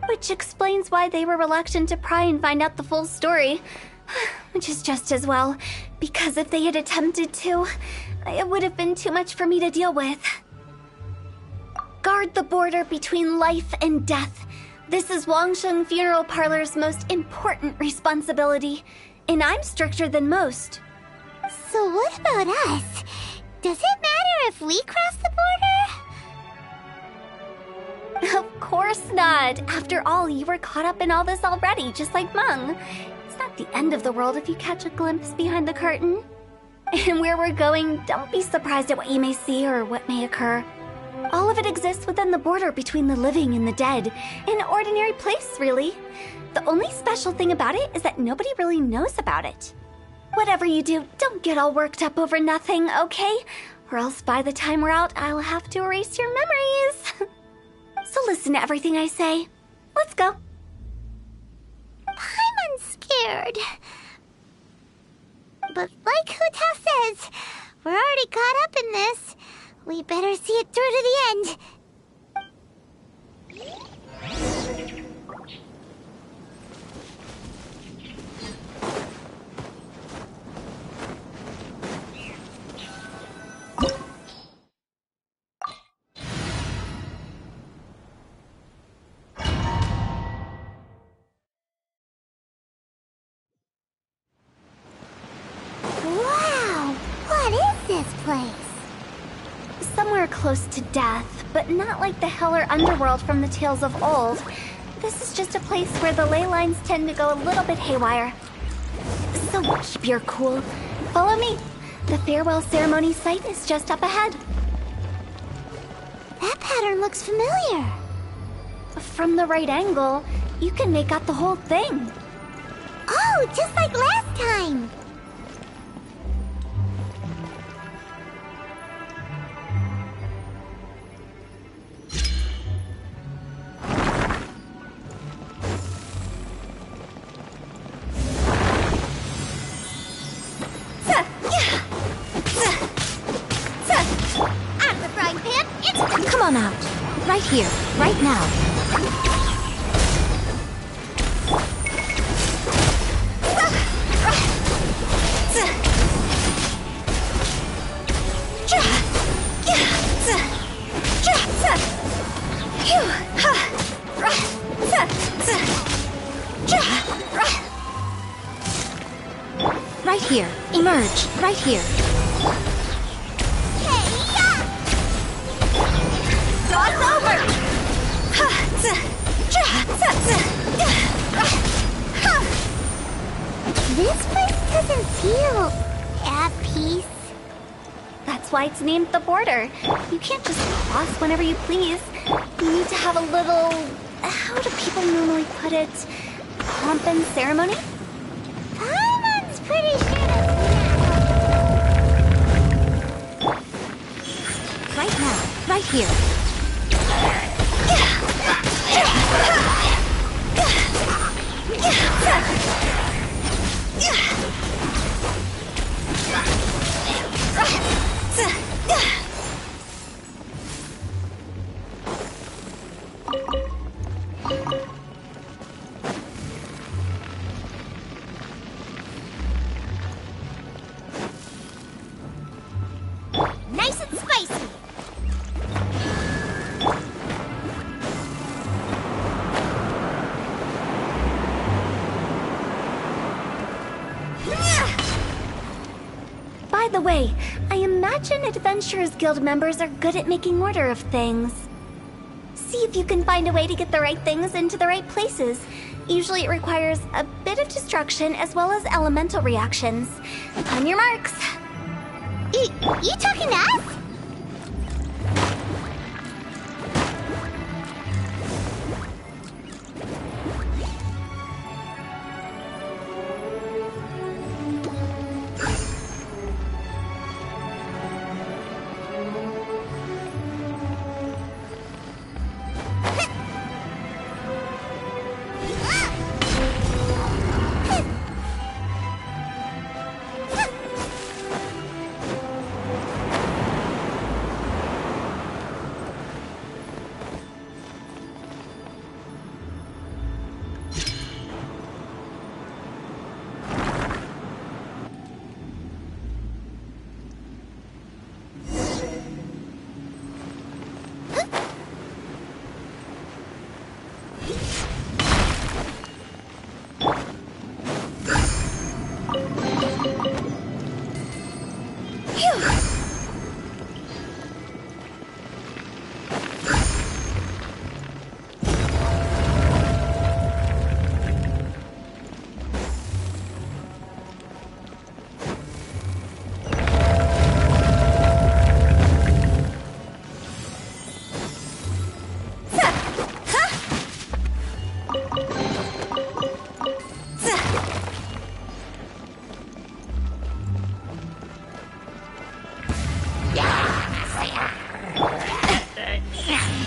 Which explains why they were reluctant to pry and find out the full story. Which is just as well, because if they had attempted to, it would have been too much for me to deal with. Guard the border between life and death. This is Wangsheng Funeral Parlor's most important responsibility, and I'm stricter than most. So what about us? Does it matter if we cross the border? Of course not. After all, you were caught up in all this already, just like Meng. It's not the end of the world if you catch a glimpse behind the curtain. And where we're going, don't be surprised at what you may see or what may occur. All of it exists within the border between the living and the dead. An ordinary place, really. The only special thing about it is that nobody really knows about it. Whatever you do, don't get all worked up over nothing, okay? Or else by the time we're out, I'll have to erase your memories. So listen to everything I say. Let's go. I'm scared. But like Hu Tao says, we're already caught up in this. We better see it through to the end. Wow! What is this place? Somewhere close to death, but not like the hell or underworld from the tales of old. This is just a place where the ley lines tend to go a little bit haywire. So keep your cool. Follow me. The farewell ceremony site is just up ahead. That pattern looks familiar. From the right angle, you can make out the whole thing. Oh, just like last time. Out of the frying pan, it's... Come on out. Right here, right now. Right here. Emerge. Right here. Dog's over! This place doesn't feel at peace. That's why it's named the border. You can't just cross whenever you please. You need to have a little... how do people normally put it? Pomp and ceremony? Paimon's pretty sure that's Right now. Right here. nice and spicy. By the way, I imagine Adventurers Guild members are good at making order of things. See if you can find a way to get the right things into the right places. Usually it requires a bit of destruction as well as elemental reactions. On your marks. You talking to us?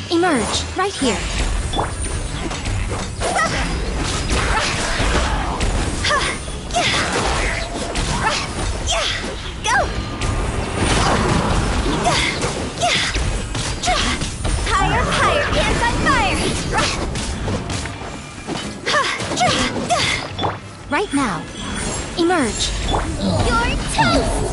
Emerge. Right here. Go! Higher, higher, hands on fire! Right now. Emerge. You're toast!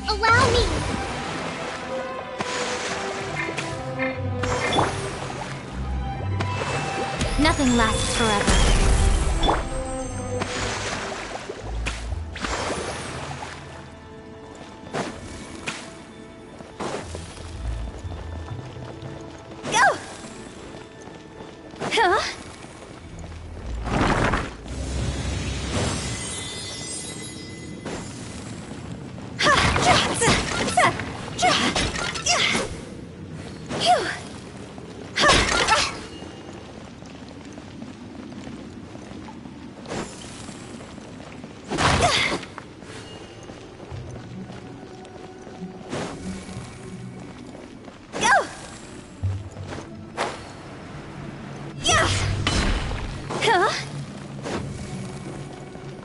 Allow me. Nothing lasts forever.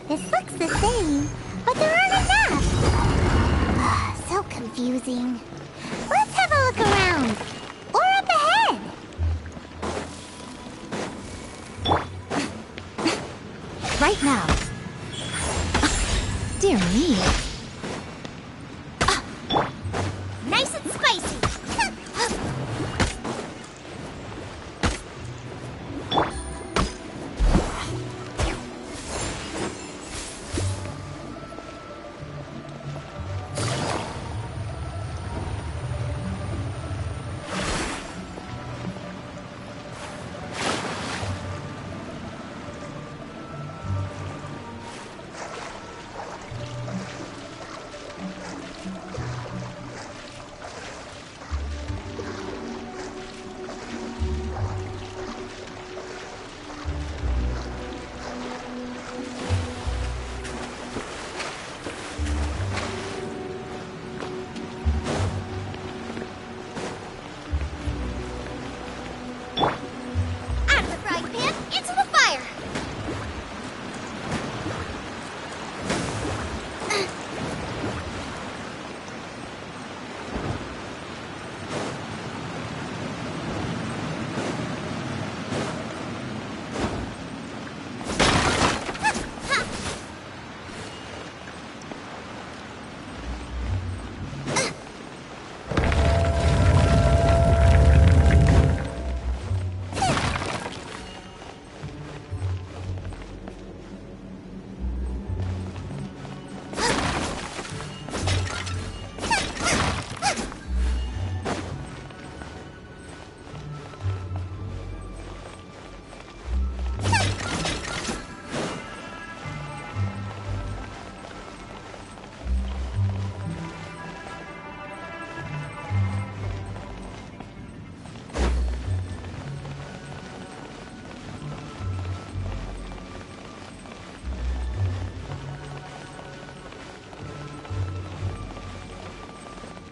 This looks the same, but there aren't enough. So confusing. Let's have a look around. Or up ahead. Right now. Dear me. Nice and spicy.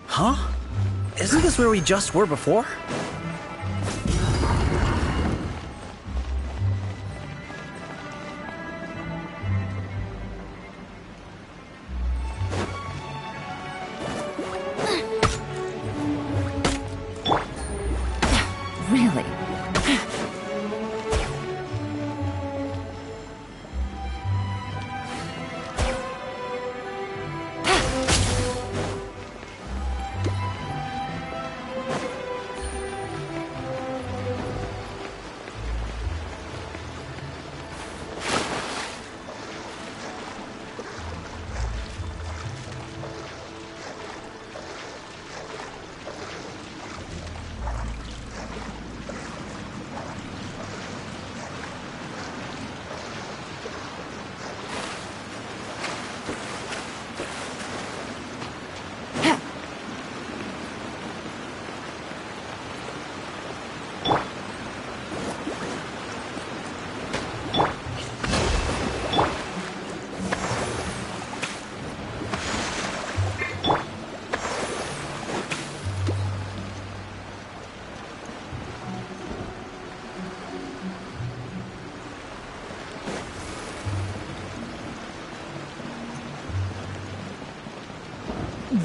Huh? Isn't this where we just were before? Really?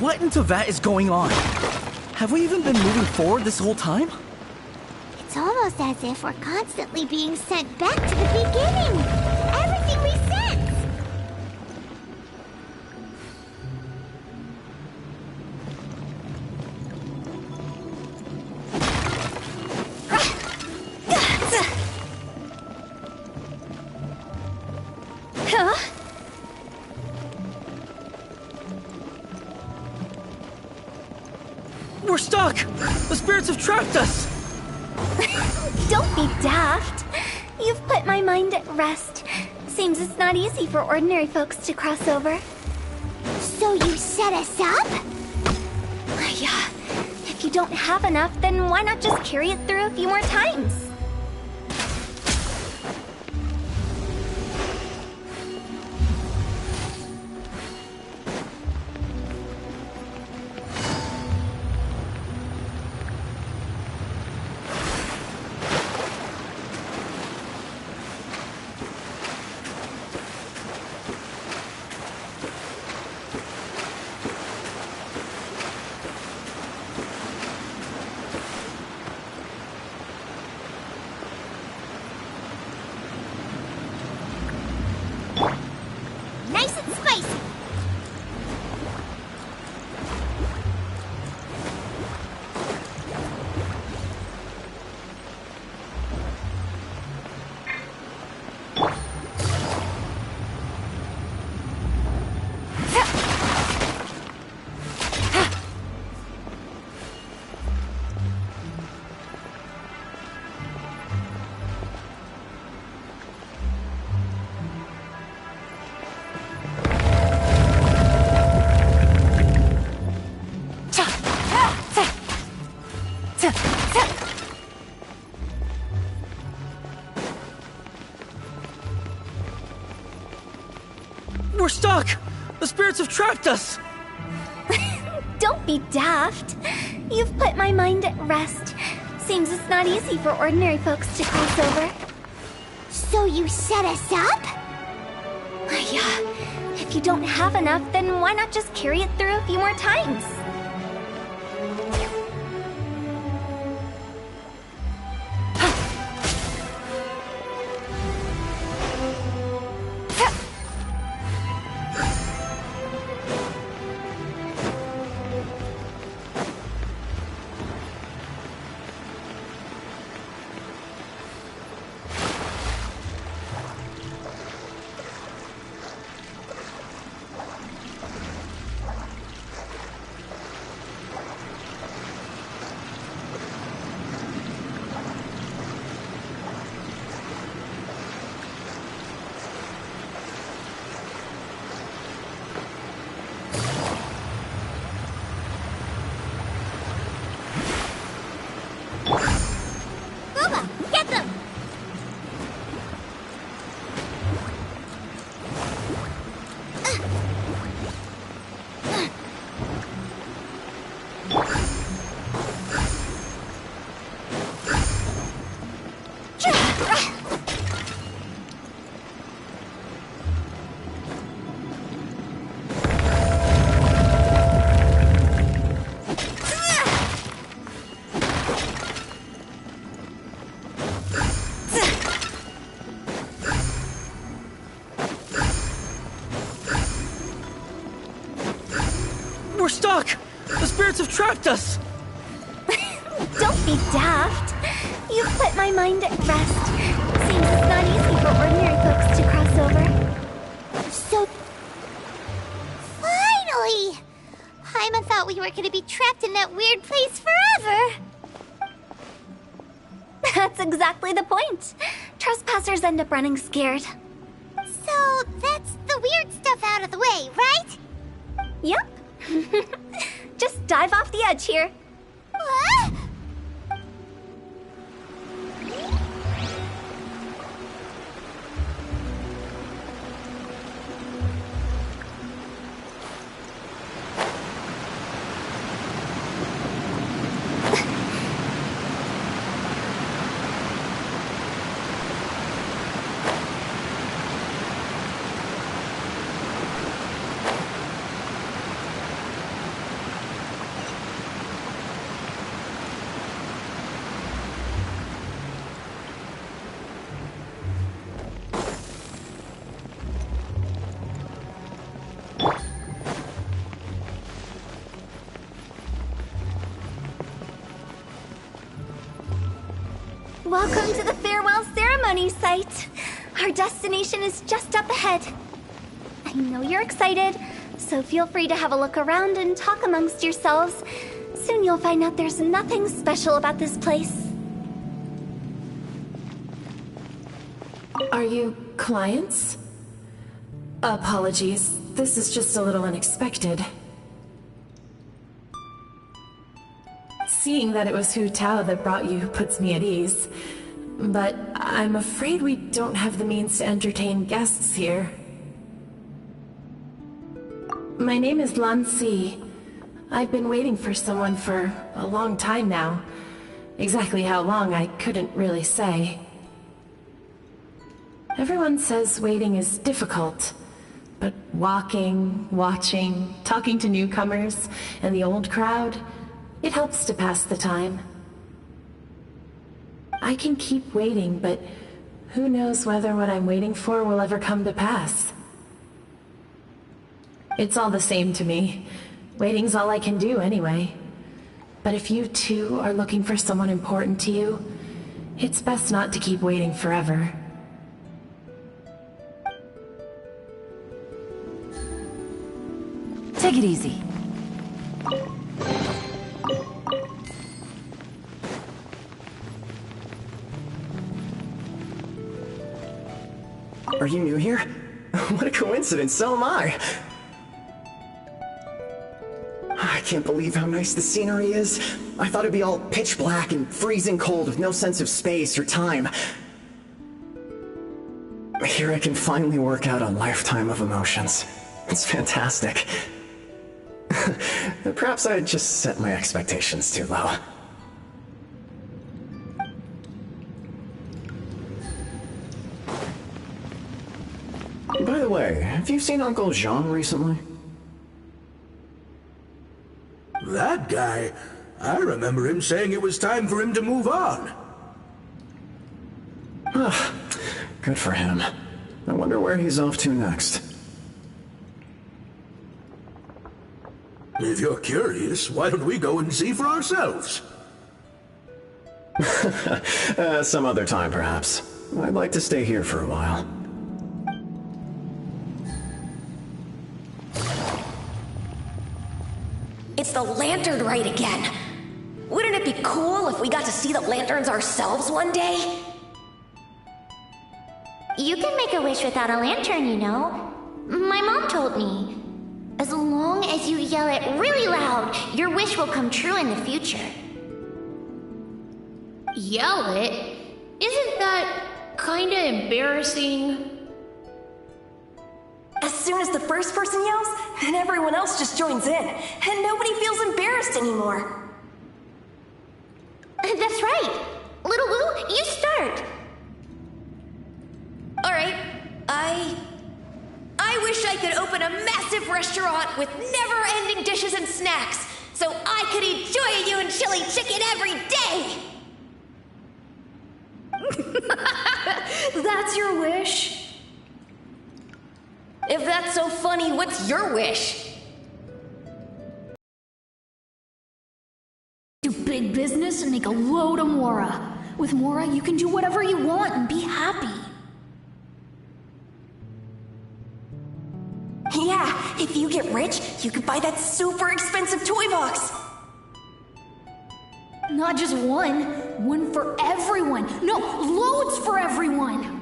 What in Teyvat is going on? Have we even been moving forward this whole time? It's almost as if we're constantly being sent back to the beginning. Everything resets. We're stuck! The spirits have trapped us! Don't be daft. You've put my mind at rest. Seems it's not easy for ordinary folks to cross over. So you set us up? Yeah. If you don't have enough, then why not just carry it through a few more times? Nice and spicy. We're stuck! The spirits have trapped us! Don't be daft. You've put my mind at rest. Seems it's not easy for ordinary folks to cross over. So you set us up? Yeah. If you don't have enough, then why not just carry it through a few more times? Get them! We're stuck! The spirits have trapped us! Don't be daft. You've put my mind at rest. Seems it's not easy for ordinary folks to cross over. So... Finally! Paimon thought we were gonna be trapped in that weird place forever! That's exactly the point. Trespassers end up running scared. So that's the weird stuff out of the way, right? Yep. Just dive off the edge here. What? Welcome to the farewell ceremony site. Our destination is just up ahead. I know you're excited, so feel free to have a look around and talk amongst yourselves. Soon you'll find out there's nothing special about this place. Are you clients? Apologies, this is just a little unexpected. Seeing that it was Hu Tao that brought you puts me at ease. But I'm afraid we don't have the means to entertain guests here. My name is Lan Si. I've been waiting for someone for a long time now. Exactly how long, I couldn't really say. Everyone says waiting is difficult, but walking, watching, talking to newcomers, and the old crowd, it helps to pass the time. I can keep waiting, but who knows whether what I'm waiting for will ever come to pass. It's all the same to me. Waiting's all I can do anyway. But if you too are looking for someone important to you, it's best not to keep waiting forever. Take it easy. Are you new here? What a coincidence, so am I! I can't believe how nice the scenery is. I thought it'd be all pitch black and freezing cold with no sense of space or time. Here I can finally work out a lifetime of emotions. It's fantastic. Perhaps I just set my expectations too low. By the way, have you seen Uncle Jean recently? That guy? I remember him saying it was time for him to move on. Good for him. I wonder where he's off to next. If you're curious, why don't we go and see for ourselves? Some other time, perhaps. I'd like to stay here for a while. It's the lantern rite again. Wouldn't it be cool if we got to see the lanterns ourselves one day? You can make a wish without a lantern, you know. My mom told me. As long as you yell it really loud, your wish will come true in the future. Yell it? Isn't that kinda embarrassing? As soon as the first person yells, then everyone else just joins in, and nobody feels embarrassed anymore. That's right. Little Wu, you start. Alright, I wish I could open a massive restaurant with never-ending dishes and snacks, so I could enjoy you and chili chicken every day! That's your wish? If that's so funny, what's your wish? Do big business and make a load of Mora. With Mora, you can do whatever you want and be happy. Yeah, if you get rich, you could buy that super expensive toy box. Not just one. One for everyone. No, loads for everyone.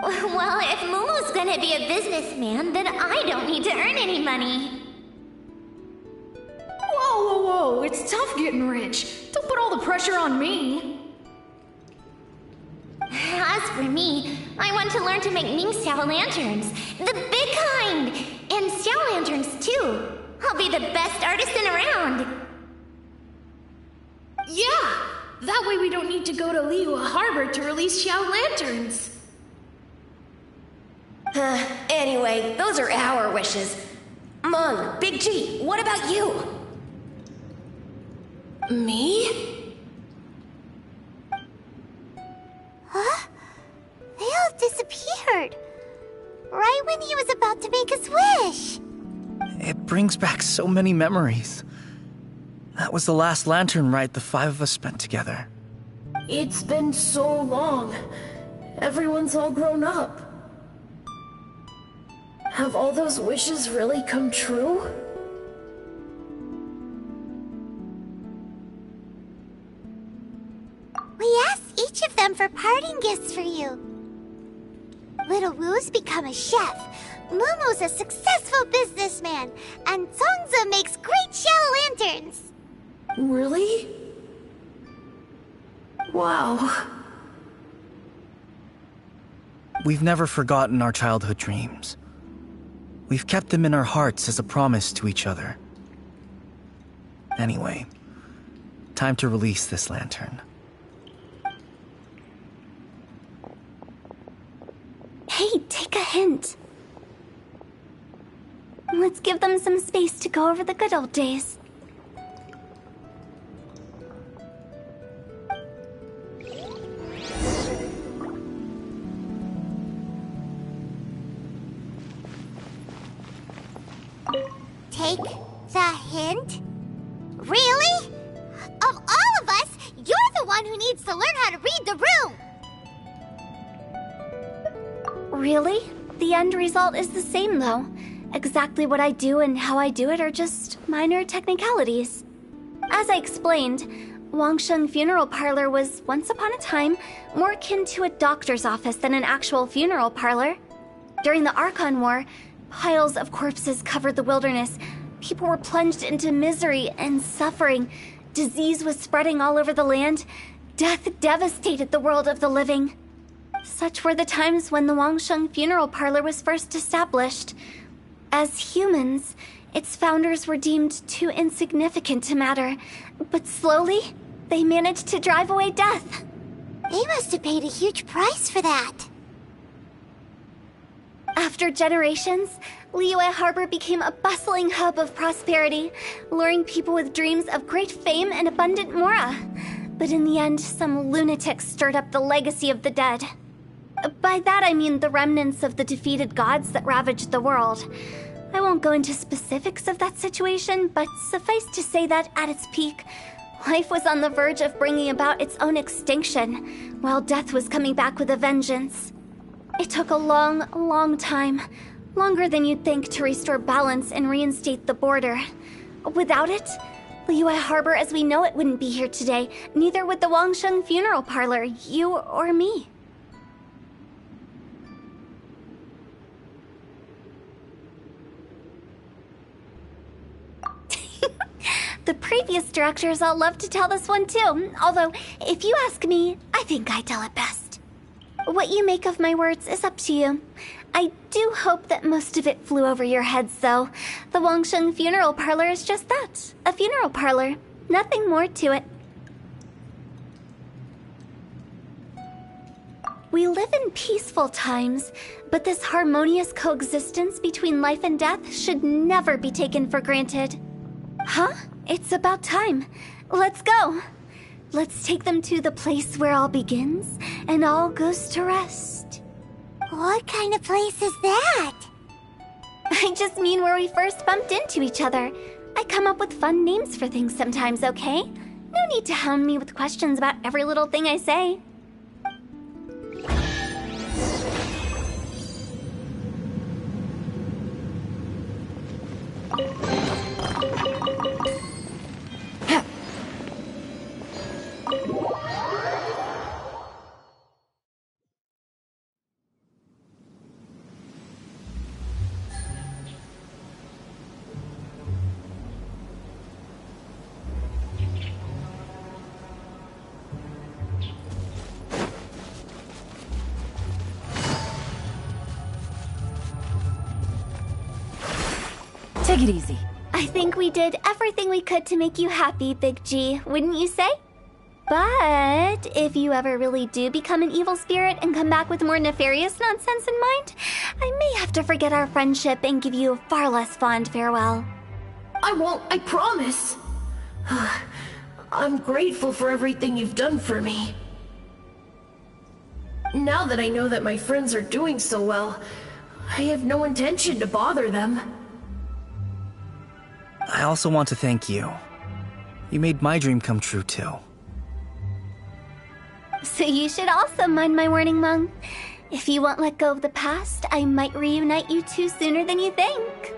Well, if Momo's gonna be a businessman, then I don't need to earn any money. Whoa, whoa, whoa. It's tough getting rich. Don't put all the pressure on me. As for me, I want to learn to make Ming Xiao lanterns. The big kind! And Xiao lanterns, too. I'll be the best artisan around. Yeah! That way we don't need to go to Liyue Harbor to release Xiao lanterns. Anyway, those are our wishes. Mung, Big G, what about you? Me? Huh? They all disappeared. Right when he was about to make his wish. It brings back so many memories. That was the last lantern rite the five of us spent together. It's been so long. Everyone's all grown up. Have all those wishes really come true? We asked each each of them for parting gifts for you. Little Wu's become a chef, Momo's a successful businessman, and Songza makes great shell lanterns. Really? Wow. We've never forgotten our childhood dreams. We've kept them in our hearts as a promise to each other. Anyway, time to release this lantern. Hey, take a hint. Let's give them some space to go over the good old days. Take the hint? Really? Of all of us, you're the one who needs to learn how to read the room! Really? The end result is the same, though. Exactly what I do and how I do it are just minor technicalities. As I explained, Wangsheng Funeral Parlor was, once upon a time, more akin to a doctor's office than an actual funeral parlor. During the Archon War, piles of corpses covered the wilderness. People were plunged into misery and suffering. Disease was spreading all over the land. Death devastated the world of the living. Such were the times when the Wangsheng Funeral Parlor was first established. As humans, its founders were deemed too insignificant to matter, but slowly, they managed to drive away death. They must have paid a huge price for that. After generations, Liyue Harbor became a bustling hub of prosperity, luring people with dreams of great fame and abundant mora. But in the end, some lunatics stirred up the legacy of the dead. By that I mean the remnants of the defeated gods that ravaged the world. I won't go into specifics of that situation, but suffice to say that at its peak, life was on the verge of bringing about its own extinction, while death was coming back with a vengeance. It took a long, long time, longer than you'd think, to restore balance and reinstate the border. Without it, Liyue Harbor as we know it wouldn't be here today, neither would the Wangsheng Funeral Parlor, you or me. The previous directors all love to tell this one too, although, if you ask me, I think I tell it best. What you make of my words is up to you. I do hope that most of it flew over your heads, though. The Wangsheng Funeral Parlor is just that, a funeral parlor. Nothing more to it. We live in peaceful times, but this harmonious coexistence between life and death should never be taken for granted. Huh? It's about time. Let's go. Let's take them to the place where all begins and all goes to rest. What kind of place is that? I just mean where we first bumped into each other. I come up with fun names for things sometimes, okay? No need to hound me with questions about every little thing I say. Take it easy. I think we did everything we could to make you happy, Big G, wouldn't you say? But if you ever really do become an evil spirit and come back with more nefarious nonsense in mind, I may have to forget our friendship and give you a far less fond farewell. I won't, I promise. I'm grateful for everything you've done for me. Now that I know that my friends are doing so well, I have no intention to bother them. I also want to thank you. You made my dream come true, too. So you should also mind my warning, Mung. If you won't let go of the past, I might reunite you two sooner than you think.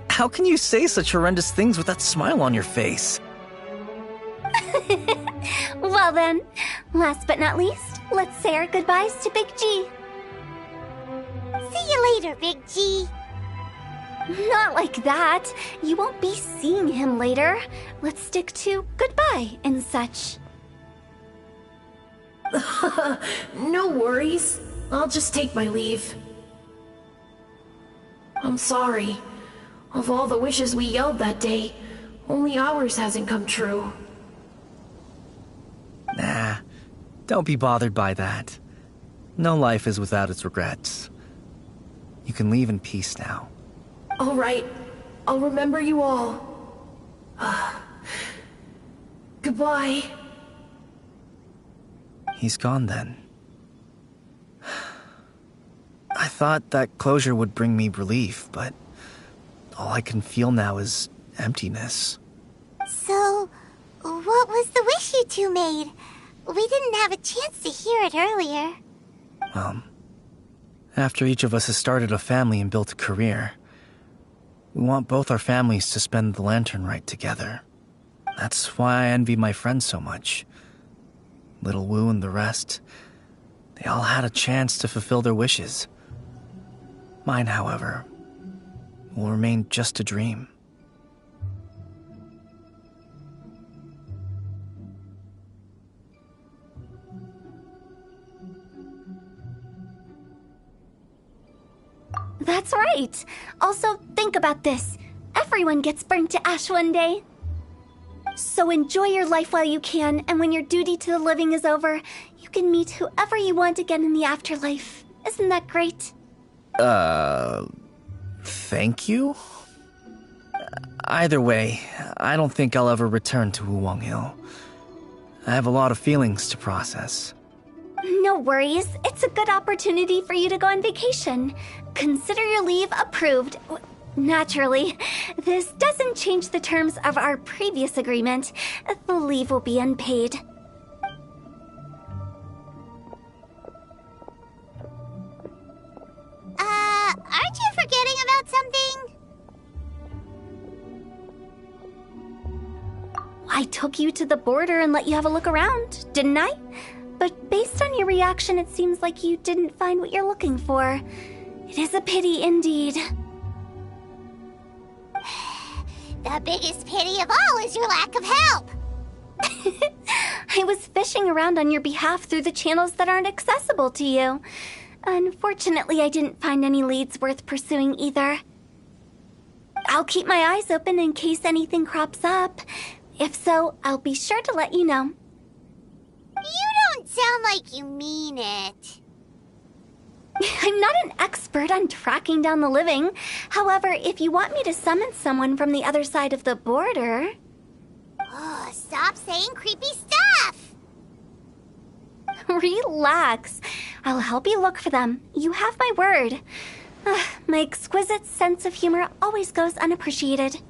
How can you say such horrendous things with that smile on your face? Well then, last but not least, let's say our goodbyes to Big G. See you later, Big G. Not like that. You won't be seeing him later. Let's stick to goodbye and such. No worries. I'll just take my leave. I'm sorry. Of all the wishes we yelled that day, only ours hasn't come true. Nah, don't be bothered by that. No life is without its regrets. You can leave in peace now. All right. I'll remember you all. Goodbye. He's gone then. I thought that closure would bring me relief, but all I can feel now is emptiness. So, what was the wish you two made? We didn't have a chance to hear it earlier. After each of us has started a family and built a career, we want both our families to spend the Lantern Rite together. That's why I envy my friends so much. Little Wu and the rest, they all had a chance to fulfill their wishes. Mine, however, will remain just a dream. That's right. Also, think about this. Everyone gets burnt to ash one day. So enjoy your life while you can, and when your duty to the living is over, you can meet whoever you want again in the afterlife. Isn't that great? Thank you? Either way, I don't think I'll ever return to Wuwang Hill. I have a lot of feelings to process. No worries. It's a good opportunity for you to go on vacation. Consider your leave approved. Naturally, this doesn't change the terms of our previous agreement. The leave will be unpaid. Aren't you forgetting about something? I took you to the border and let you have a look around, didn't I? But based on your reaction, it seems like you didn't find what you're looking for. It is a pity indeed. The biggest pity of all is your lack of help. I was fishing around on your behalf through the channels that aren't accessible to you. Unfortunately, I didn't find any leads worth pursuing either. I'll keep my eyes open in case anything crops up. If so, I'll be sure to let you know. You don't sound like you mean it. I'm not an expert on tracking down the living. However, if you want me to summon someone from the other side of the border... Oh, stop saying creepy stuff! Relax. I'll help you look for them. You have my word. My exquisite sense of humor always goes unappreciated.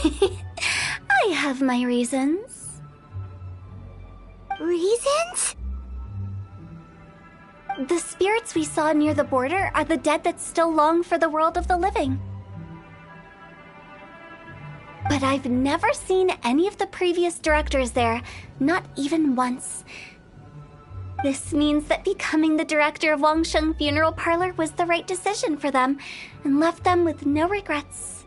I have my reasons. Reasons? The spirits we saw near the border are the dead that still long for the world of the living. But I've never seen any of the previous directors there, not even once. This means that becoming the director of Wangsheng Funeral Parlor was the right decision for them, and left them with no regrets.